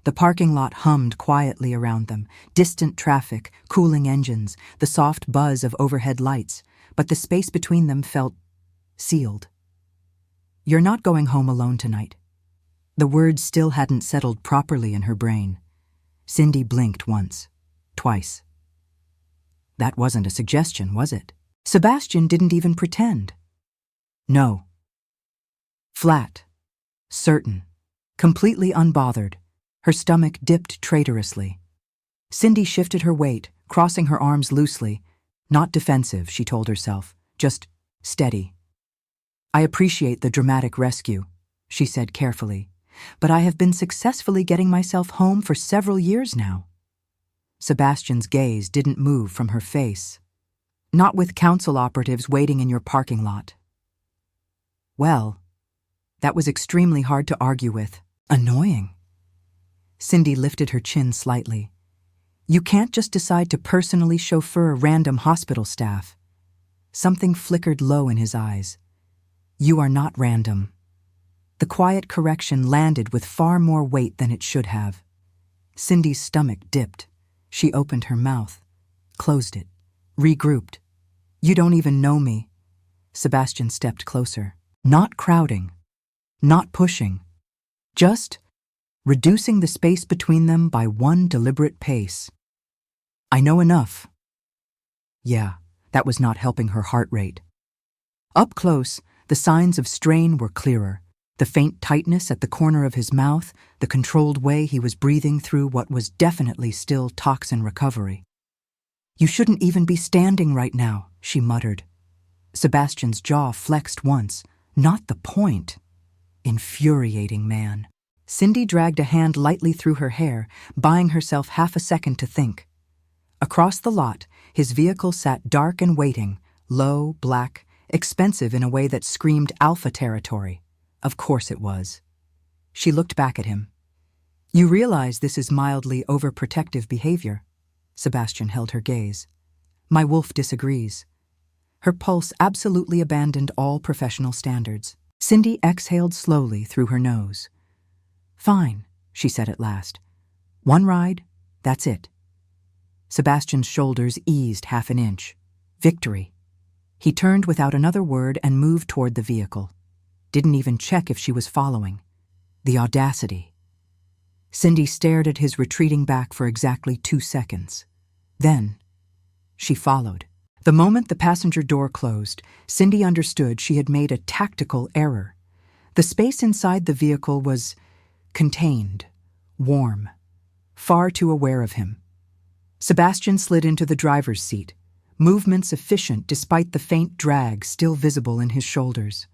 S1: The parking lot hummed quietly around them, distant traffic, cooling engines, the soft buzz of overhead lights, but the space between them felt sealed. "You're not going home alone tonight." The words still hadn't settled properly in her brain. Cindy blinked once, twice. That wasn't a suggestion, was it? Sebastian didn't even pretend. No. Flat, certain, completely unbothered. Her stomach dipped traitorously. Cindy shifted her weight, crossing her arms loosely. Not defensive, she told herself, just steady. "I appreciate the dramatic rescue," she said carefully, "but I have been successfully getting myself home for several years now." Sebastian's gaze didn't move from her face. "Not with council operatives waiting in your parking lot." Well, that was extremely hard to argue with. Annoying. Cindy lifted her chin slightly. "You can't just decide to personally chauffeur random hospital staff." Something flickered low in his eyes. "You are not random." The quiet correction landed with far more weight than it should have. Cindy's stomach dipped. She opened her mouth, closed it, regrouped. "You don't even know me." Sebastian stepped closer. Not crowding, not pushing, just reducing the space between them by one deliberate pace. "I know enough." Yeah, that was not helping her heart rate. Up close, the signs of strain were clearer. The faint tightness at the corner of his mouth, the controlled way he was breathing through what was definitely still toxin recovery. "You shouldn't even be standing right now," she muttered. Sebastian's jaw flexed once. Not the point. Infuriating man. Cindy dragged a hand lightly through her hair, buying herself half a second to think. Across the lot, his vehicle sat dark and waiting, low, black, expensive in a way that screamed Alpha territory. Of course it was. She looked back at him. "You realize this is mildly overprotective behavior?" Sebastian held her gaze. "My wolf disagrees." Her pulse absolutely abandoned all professional standards. Cindy exhaled slowly through her nose. "Fine," she said at last. "One ride, that's it." Sebastian's shoulders eased half an inch. Victory. He turned without another word and moved toward the vehicle. Didn't even check if she was following. The audacity. Cindy stared at his retreating back for exactly 2 seconds. Then, she followed. The moment the passenger door closed, Cindy understood she had made a tactical error. The space inside the vehicle was contained, warm, far too aware of him. Sebastian slid into the driver's seat, movements efficient despite the faint drag still visible in his shoulders.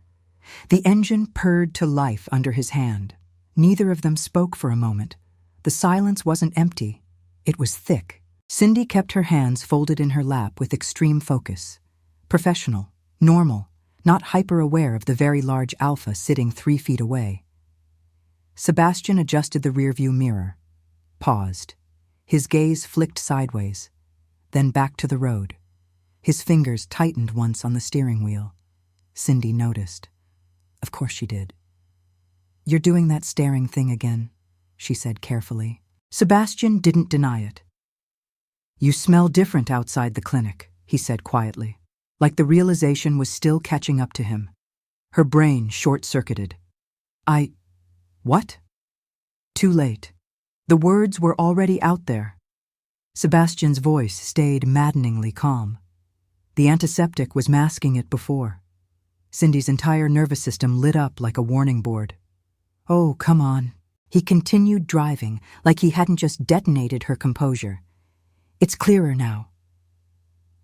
S1: The engine purred to life under his hand. Neither of them spoke for a moment. The silence wasn't empty. It was thick. Cindy kept her hands folded in her lap with extreme focus. Professional, normal, not hyper-aware of the very large Alpha sitting 3 feet away. Sebastian adjusted the rearview mirror, paused. His gaze flicked sideways, then back to the road. His fingers tightened once on the steering wheel. Cindy noticed. Of course she did. "You're doing that staring thing again," she said carefully. Sebastian didn't deny it. "You smell different outside the clinic," he said quietly, like the realization was still catching up to him. Her brain short-circuited. What?" Too late. The words were already out there. Sebastian's voice stayed maddeningly calm. The antiseptic was masking it before. Cindy's entire nervous system lit up like a warning board. "Oh, come on." He continued driving like he hadn't just detonated her composure. "It's clearer now."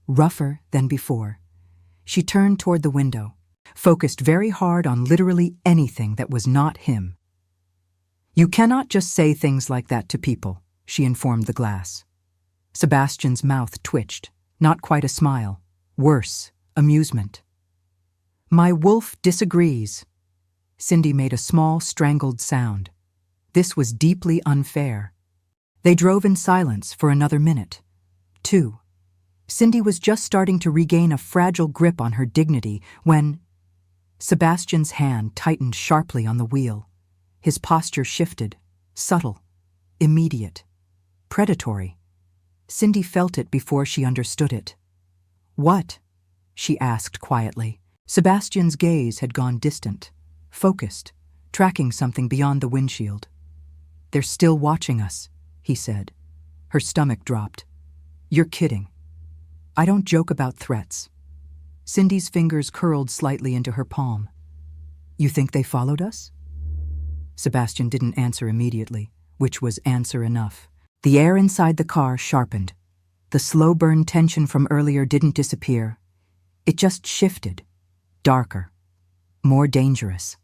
S1: Rougher than before, she turned toward the window, focused very hard on literally anything that was not him. "You cannot just say things like that to people," she informed the glass. Sebastian's mouth twitched, not quite a smile. Worse, amusement. "My wolf disagrees." Cindy made a small, strangled sound. This was deeply unfair. They drove in silence for another minute. 2. Cindy was just starting to regain a fragile grip on her dignity when Sebastian's hand tightened sharply on the wheel. His posture shifted, subtle, immediate, predatory. Cindy felt it before she understood it. "What?" she asked quietly. Sebastian's gaze had gone distant, focused, tracking something beyond the windshield. "They're still watching us," he said. Her stomach dropped. "You're kidding." "I don't joke about threats." Cindy's fingers curled slightly into her palm. "You think they followed us?" Sebastian didn't answer immediately, which was answer enough. The air inside the car sharpened. The slow-burn tension from earlier didn't disappear. It just shifted. Darker. More dangerous.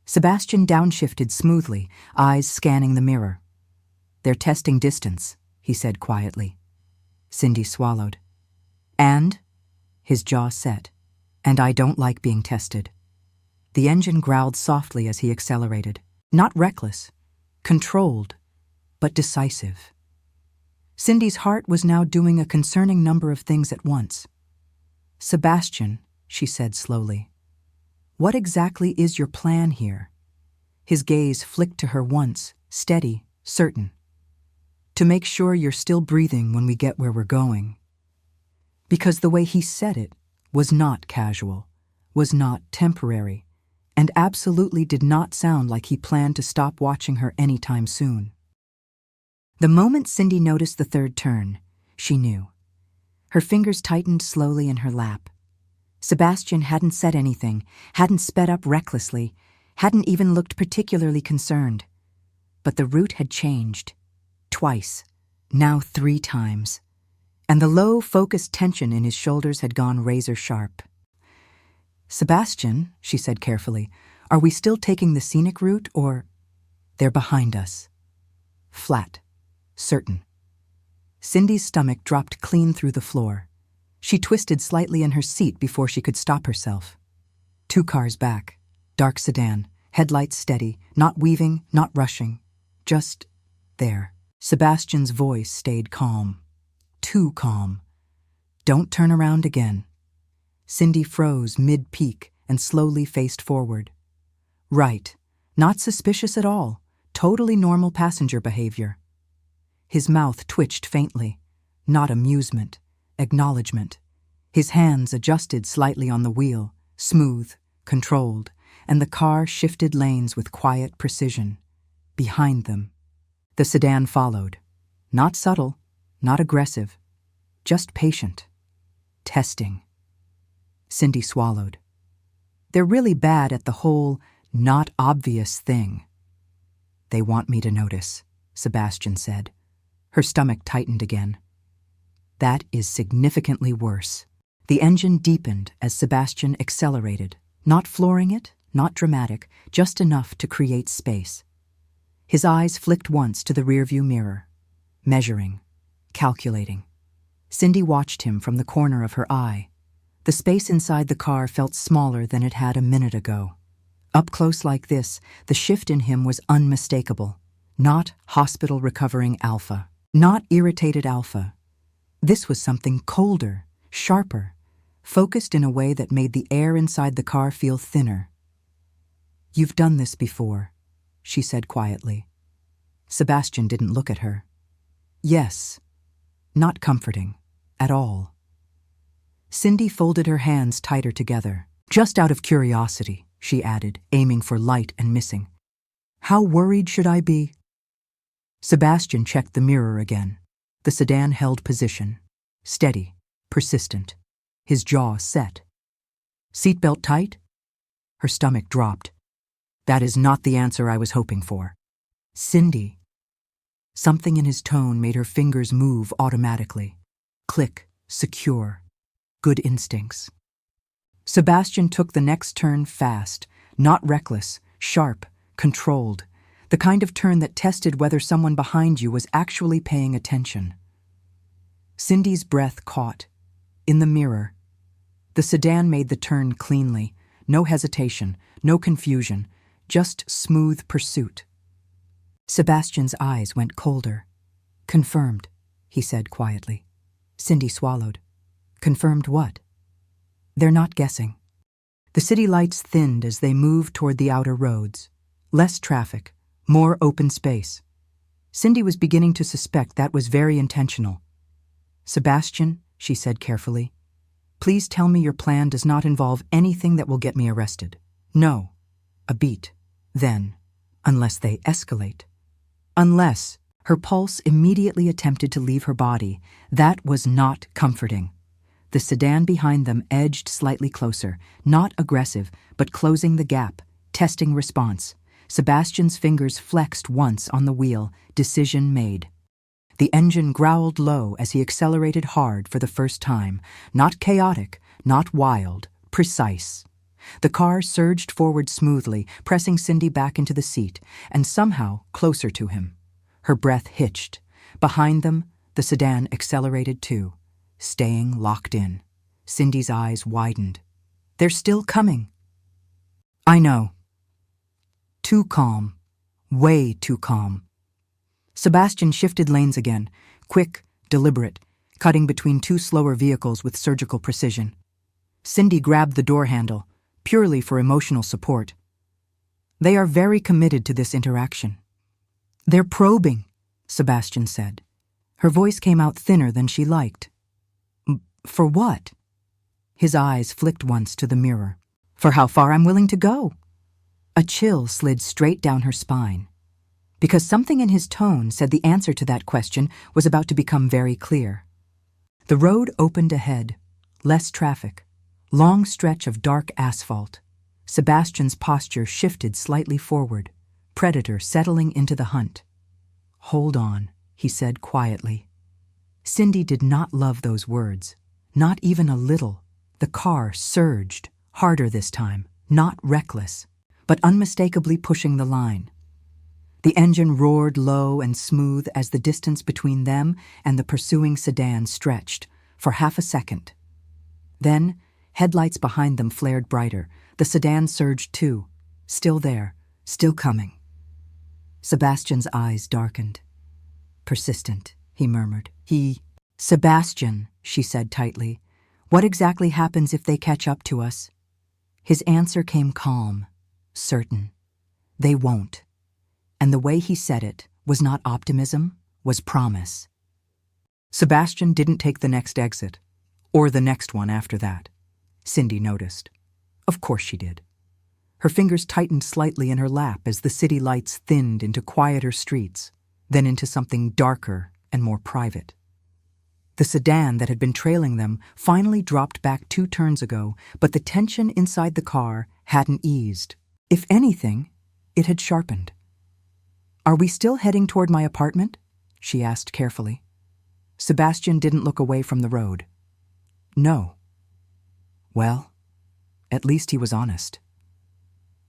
S1: Sebastian downshifted smoothly, eyes scanning the mirror. "They're testing distance," he said quietly. Cindy swallowed. "And?" His jaw set. "And I don't like being tested." The engine growled softly as he accelerated. Not reckless. Controlled. But decisive. Cindy's heart was now doing a concerning number of things at once. "Sebastian," she said slowly, "what exactly is your plan here?" His gaze flicked to her once, steady, certain. "To make sure you're still breathing when we get where we're going." Because the way he said it was not casual, was not temporary, and absolutely did not sound like he planned to stop watching her anytime soon. The moment Cindy noticed the third turn, she knew. Her fingers tightened slowly in her lap. Sebastian hadn't said anything, hadn't sped up recklessly, hadn't even looked particularly concerned. But the route had changed. Twice, now 3 times. And the low, focused tension in his shoulders had gone razor-sharp. "Sebastian," she said carefully, "are we still taking the scenic route, or—" "They're behind us." Flat. Certain. Cindy's stomach dropped clean through the floor. She twisted slightly in her seat before she could stop herself. 2 cars back. Dark sedan. Headlights steady. Not weaving, not rushing. Just there. Sebastian's voice stayed calm. Too calm. "Don't turn around again." Cindy froze mid-peak and slowly faced forward. Right. Not suspicious at all. Totally normal passenger behavior. His mouth twitched faintly. Not amusement. Acknowledgement. His hands adjusted slightly on the wheel, smooth, controlled, and the car shifted lanes with quiet precision. Behind them. The sedan followed. Not subtle, not aggressive, just patient. Testing. Cindy swallowed. "They're really bad at the whole not obvious thing." "They want me to notice," Sebastian said. Her stomach tightened again. "That is significantly worse." The engine deepened as Sebastian accelerated, not flooring it, not dramatic, just enough to create space. His eyes flicked once to the rearview mirror, measuring, calculating. Cindy watched him from the corner of her eye. The space inside the car felt smaller than it had a minute ago. Up close like this, the shift in him was unmistakable. Not hospital-recovering Alpha. Not irritated Alpha. This was something colder, sharper, focused in a way that made the air inside the car feel thinner. "You've done this before," she said quietly. Sebastian didn't look at her. "Yes." Not comforting. At all. Cindy folded her hands tighter together. "Just out of curiosity," she added, aiming for light and missing. "How worried should I be?" Sebastian checked the mirror again. The sedan held position. Steady. Persistent. His jaw set. "Seatbelt tight?" Her stomach dropped. "That is not the answer I was hoping for." "Cindy." Something in his tone made her fingers move automatically. Click. Secure. Good instincts. Sebastian took the next turn fast, not reckless, sharp, controlled, the kind of turn that tested whether someone behind you was actually paying attention. Cindy's breath caught. In the mirror. The sedan made the turn cleanly, no hesitation, no confusion, just smooth pursuit. Sebastian's eyes went colder. "Confirmed," he said quietly. Cindy swallowed. "Confirmed what?" "They're not guessing." The city lights thinned as they moved toward the outer roads. Less traffic, more open space. Cindy was beginning to suspect that was very intentional. "Sebastian," she said carefully, "please tell me your plan does not involve anything that will get me arrested." "No." A beat. Then, "Unless they escalate." Unless. Her pulse immediately attempted to leave her body. That was not comforting. The sedan behind them edged slightly closer, not aggressive, but closing the gap, testing response. Sebastian's fingers flexed once on the wheel, decision made. The engine growled low as he accelerated hard for the first time, not chaotic, not wild, precise. The car surged forward smoothly, pressing Cindy back into the seat, and somehow closer to him. Her breath hitched. Behind them, the sedan accelerated too, staying locked in. Cindy's eyes widened. "They're still coming." "I know." Too calm. Way too calm. Sebastian shifted lanes again, quick, deliberate, cutting between two slower vehicles with surgical precision. Cindy grabbed the door handle, purely for emotional support. "They are very committed to this interaction." "They're probing," Sebastian said. Her voice came out thinner than she liked. "For what?" His eyes flicked once to the mirror. "For how far I'm willing to go." A chill slid straight down her spine. Because something in his tone said the answer to that question was about to become very clear. The road opened ahead. Less traffic. Long stretch of dark asphalt. Sebastian's posture shifted slightly forward. Predator settling into the hunt. "Hold on," he said quietly. Cindy did not love those words. Not even a little. The car surged, harder this time, not reckless, but unmistakably pushing the line. The engine roared low and smooth as the distance between them and the pursuing sedan stretched, for half a second. Then, headlights behind them flared brighter. The sedan surged too, still there, still coming. Sebastian's eyes darkened. "Persistent," he murmured. "Sebastian," she said tightly, "what exactly happens if they catch up to us?" His answer came calm, certain. "They won't." And the way he said it was not optimism, was promise. Sebastian didn't take the next exit, or the next one after that. Cindy noticed. Of course she did. Her fingers tightened slightly in her lap as the city lights thinned into quieter streets, then into something darker and more private. The sedan that had been trailing them finally dropped back 2 turns ago, but the tension inside the car hadn't eased. If anything, it had sharpened. "Are we still heading toward my apartment?" she asked carefully. Sebastian didn't look away from the road. "No." Well, at least he was honest.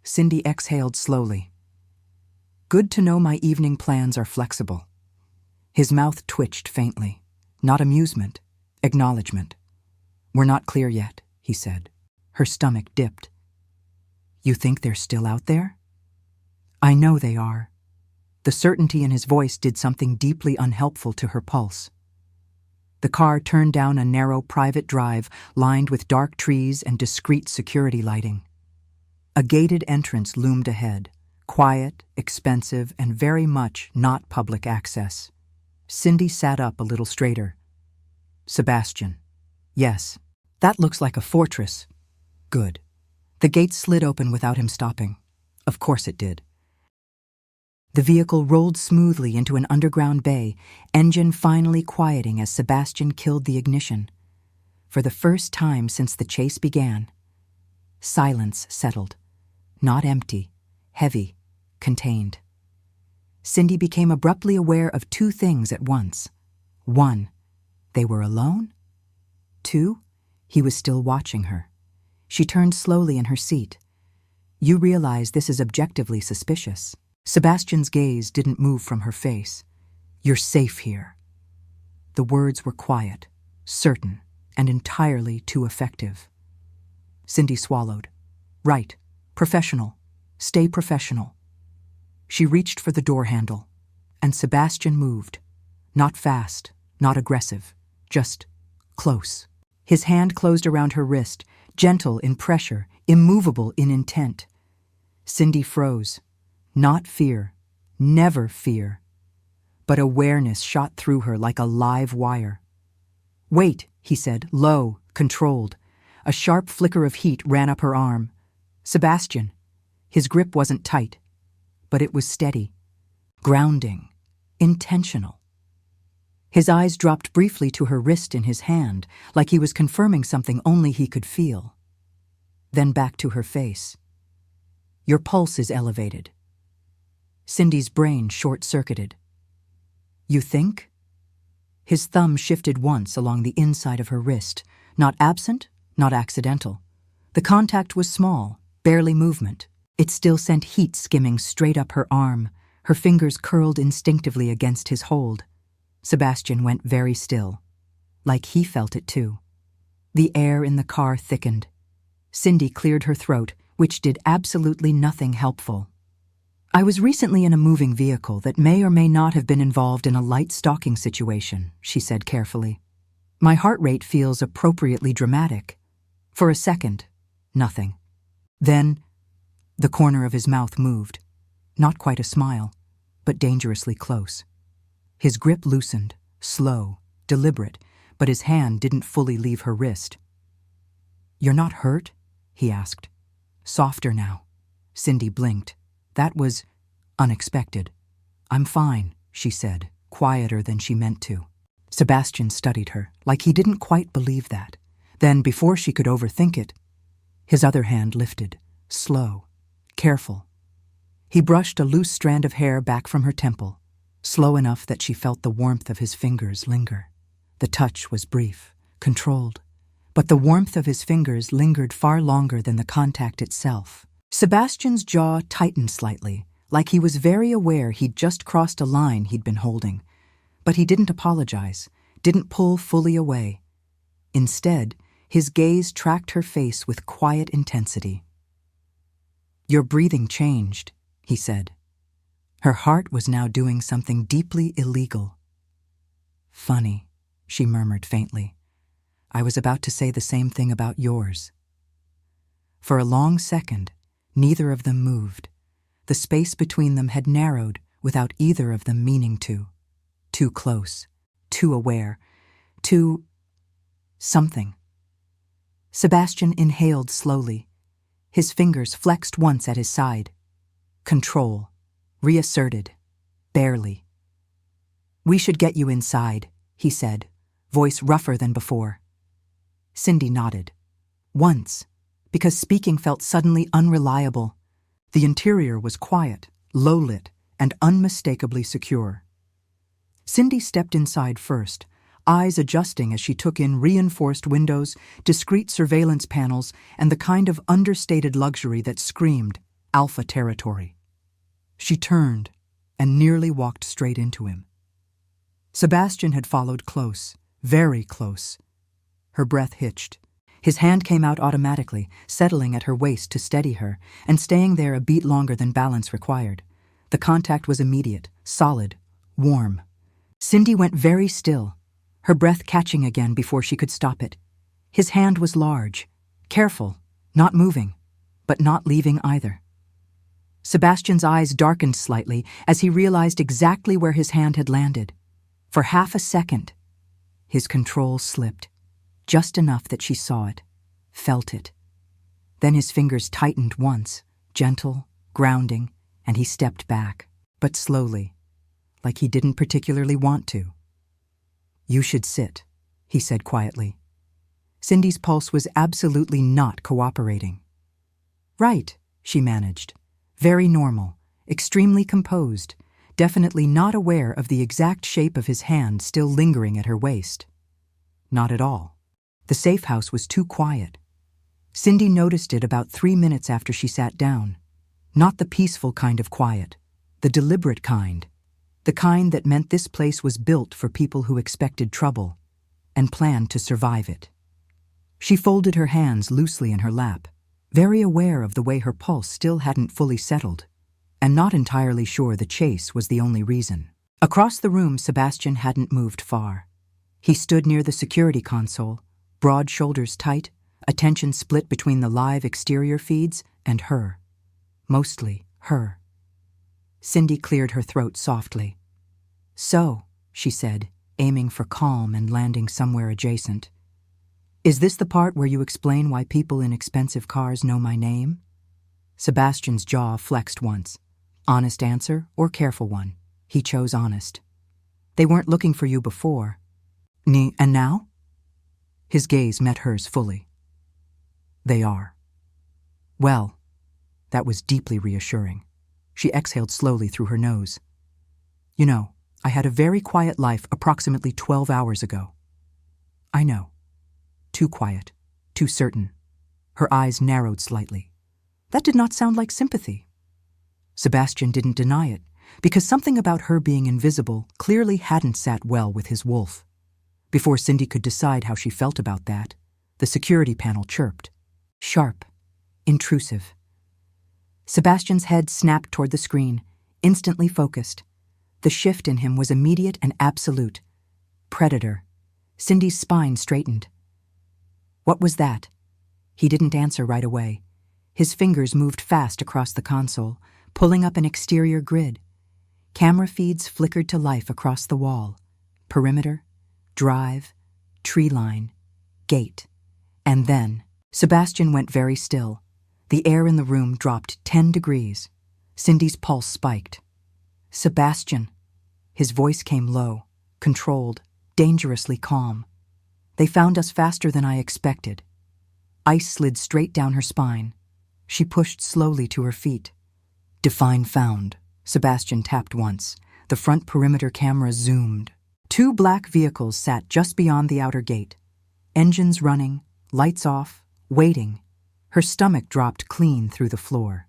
S1: Cindy exhaled slowly. "Good to know my evening plans are flexible." His mouth twitched faintly. Not amusement, acknowledgement. "We're not clear yet," he said. Her stomach dipped. "You think they're still out there?" "I know they are." The certainty in his voice did something deeply unhelpful to her pulse. The car turned down a narrow private drive lined with dark trees and discreet security lighting. A gated entrance loomed ahead, quiet, expensive, and very much not public access. Cindy sat up a little straighter. Sebastian. Yes, that looks like a fortress. Good. The gate slid open without him stopping. Of course it did. The vehicle rolled smoothly into an underground bay, engine finally quieting as Sebastian killed the ignition. For the first time since the chase began, silence settled. Not empty, heavy, contained. Cindy became abruptly aware of two things at once. 1, they were alone. 2, he was still watching her. She turned slowly in her seat. You realize this is objectively suspicious. Sebastian's gaze didn't move from her face. You're safe here. The words were quiet, certain, and entirely too effective. Cindy swallowed. Right. Professional. Stay professional. She reached for the door handle, and Sebastian moved. Not fast, not aggressive, just close. His hand closed around her wrist, gentle in pressure, immovable in intent. Cindy froze. Not fear, never fear, but awareness shot through her like a live wire. Wait, he said, low, controlled. A sharp flicker of heat ran up her arm. Sebastian. His grip wasn't tight, but it was steady, grounding, intentional. His eyes dropped briefly to her wrist in his hand, like he was confirming something only he could feel. Then back to her face. Your pulse is elevated. Cindy's brain short-circuited. You think? His thumb shifted once along the inside of her wrist, not absent, not accidental. The contact was small, barely movement. It still sent heat skimming straight up her arm. Her fingers curled instinctively against his hold. Sebastian went very still, like he felt it too. The air in the car thickened. Cindy cleared her throat, which did absolutely nothing helpful. I was recently in a moving vehicle that may or may not have been involved in a light stalking situation, she said carefully. My heart rate feels appropriately dramatic. For a second, nothing. Then, the corner of his mouth moved. Not quite a smile, but dangerously close. His grip loosened, slow, deliberate, but his hand didn't fully leave her wrist. You're not hurt? He asked. Softer now. Cindy blinked. That was unexpected. I'm fine, she said, quieter than she meant to. Sebastian studied her, like he didn't quite believe that. Then, before she could overthink it, his other hand lifted, slow, careful. He brushed a loose strand of hair back from her temple, slow enough that she felt the warmth of his fingers linger. The touch was brief, controlled, but the warmth of his fingers lingered far longer than the contact itself. Sebastian's jaw tightened slightly, like he was very aware he'd just crossed a line he'd been holding. But he didn't apologize, didn't pull fully away. Instead, his gaze tracked her face with quiet intensity. Your breathing changed, he said. Her heart was now doing something deeply illegal. Funny, she murmured faintly. I was about to say the same thing about yours. For a long second, neither of them moved. The space between them had narrowed without either of them meaning to. Too close, too aware, too something. Sebastian inhaled slowly. His fingers flexed once at his side. Control, reasserted, barely. We should get you inside, he said, voice rougher than before. Cindy nodded. Once, because speaking felt suddenly unreliable. The interior was quiet, low-lit, and unmistakably secure. Cindy stepped inside first, eyes adjusting as she took in reinforced windows, discreet surveillance panels, and the kind of understated luxury that screamed Alpha territory. She turned and nearly walked straight into him. Sebastian had followed close, very close. Her breath hitched. His hand came out automatically, settling at her waist to steady her, and staying there a beat longer than balance required. The contact was immediate, solid, warm. Cindy went very still, her breath catching again before she could stop it. His hand was large, careful, not moving, but not leaving either. Sebastian's eyes darkened slightly as he realized exactly where his hand had landed. For half a second, his control slipped, just enough that she saw it, felt it. Then his fingers tightened once, gentle, grounding, and he stepped back, but slowly, like he didn't particularly want to. "You should sit," he said quietly. Cindy's pulse was absolutely not cooperating. "Right," she managed. Very normal, extremely composed, definitely not aware of the exact shape of his hand still lingering at her waist. Not at all. The safe house was too quiet. Cindy noticed it about 3 minutes after she sat down. Not the peaceful kind of quiet, the deliberate kind. The kind that meant this place was built for people who expected trouble and planned to survive it. She folded her hands loosely in her lap, very aware of the way her pulse still hadn't fully settled, and not entirely sure the chase was the only reason. Across the room, Sebastian hadn't moved far. He stood near the security console, broad shoulders tight, attention split between the live exterior feeds and her. Mostly her. Cindy cleared her throat softly. "So," she said, aiming for calm and landing somewhere adjacent. "Is this the part where you explain why people in expensive cars know my name?" Sebastian's jaw flexed once. Honest answer or careful one? He chose honest. "They weren't looking for you before. And now?" His gaze met hers fully. "They are." Well, that was deeply reassuring. She exhaled slowly through her nose. "You know, I had a very quiet life approximately 12 hours ago." "I know." Too quiet, too certain. Her eyes narrowed slightly. That did not sound like sympathy. Sebastian didn't deny it, because something about her being invisible clearly hadn't sat well with his wolf. Before Cindy could decide how she felt about that, the security panel chirped. Sharp, intrusive. Sebastian's head snapped toward the screen, instantly focused. The shift in him was immediate and absolute. Predator. Cindy's spine straightened. "What was that?" He didn't answer right away. His fingers moved fast across the console, pulling up an exterior grid. Camera feeds flickered to life across the wall. Perimeter, drive, tree line, gate. And then, Sebastian went very still. The air in the room dropped 10 degrees. Cindy's pulse spiked. "Sebastian." His voice came low, controlled, dangerously calm. "They found us faster than I expected." Ice slid straight down her spine. She pushed slowly to her feet. "Define found." Sebastian tapped once. The front perimeter camera zoomed. 2 black vehicles sat just beyond the outer gate. Engines running, lights off, waiting. Her stomach dropped clean through the floor.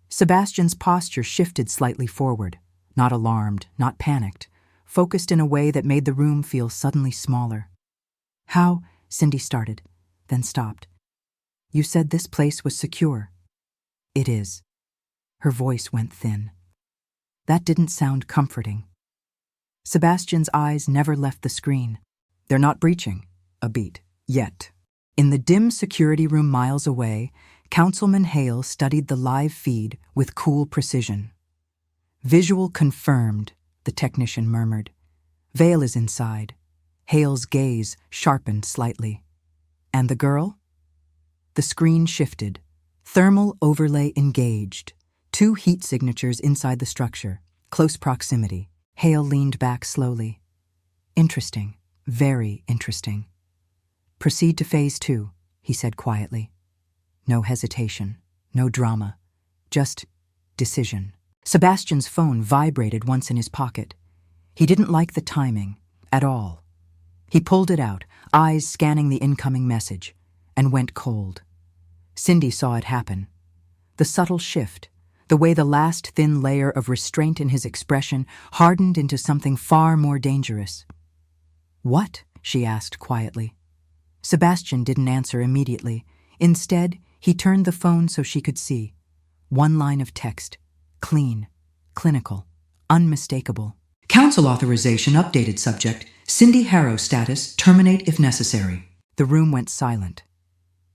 S1: Sebastian's posture shifted slightly forward, not alarmed, not panicked, focused in a way that made the room feel suddenly smaller. "How?" Cindy started, then stopped. "You said this place was secure." "It is." Her voice went thin. That didn't sound comforting. Sebastian's eyes never left the screen. "They're not breaching a beat yet." In the dim security room miles away, Councilman Hale studied the live feed with cool precision. "Visual confirmed," the technician murmured. "Vale is inside." Hale's gaze sharpened slightly. "And the girl?" The screen shifted. Thermal overlay engaged. 2 heat signatures inside the structure. Close proximity. Hale leaned back slowly. "Interesting. Very interesting." "Proceed to phase 2, he said quietly. No hesitation, no drama, just decision. Sebastian's phone vibrated once in his pocket. He didn't like the timing, at all. He pulled it out, eyes scanning the incoming message, and went cold. Cindy saw it happen. The subtle shift, the way the last thin layer of restraint in his expression hardened into something far more dangerous. "What?" she asked quietly. Sebastian didn't answer immediately. Instead, he turned the phone so she could see. 1 line of text. Clean, clinical, unmistakable. Council authorization updated subject. Cindy Harrow status. Terminate if necessary. The room went silent.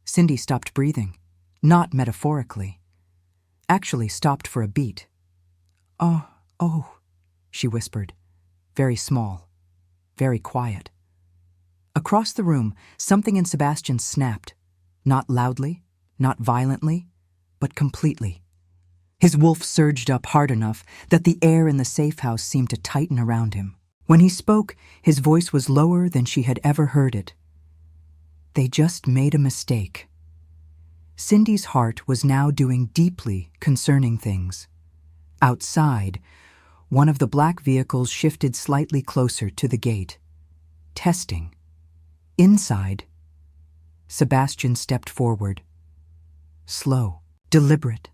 S1: Cindy stopped breathing. Not metaphorically. Actually stopped for a beat. Oh, she whispered. Very small. Very quiet. Across the room, something in Sebastian snapped. Not loudly, not violently, but completely. His wolf surged up hard enough that the air in the safe house seemed to tighten around him. When he spoke, his voice was lower than she had ever heard it. They just made a mistake. Cindy's heart was now doing deeply concerning things. Outside, one of the black vehicles shifted slightly closer to the gate. Testing. Inside, Sebastian stepped forward. Slow, deliberate.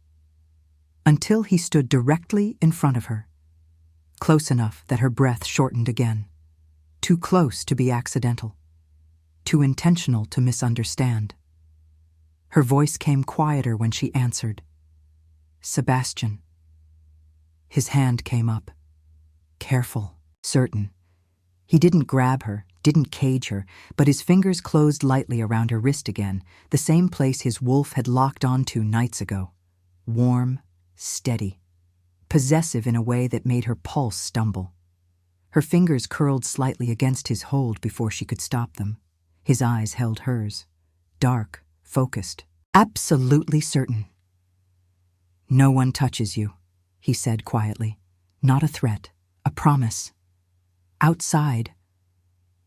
S1: Until he stood directly in front of her. Close enough that her breath shortened again. Too close to be accidental. Too intentional to misunderstand. Her voice came quieter when she answered. Sebastian. His hand came up. Careful, certain. He didn't grab her, didn't cage her, but his fingers closed lightly around her wrist again, the same place his wolf had locked onto nights ago. Warm, steady. Possessive in a way that made her pulse stumble. Her fingers curled slightly against his hold before she could stop them. His eyes held hers. Dark, focused, absolutely certain. No one touches you, he said quietly. Not a threat, a promise. Outside,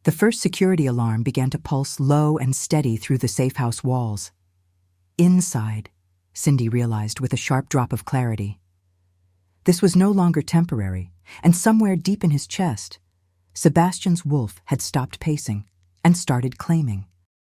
S1: the first security alarm began to pulse low and steady through the safe house walls. Inside, Cindy realized with a sharp drop of clarity. This was no longer temporary, and somewhere deep in his chest, Sebastian's wolf had stopped pacing and started claiming.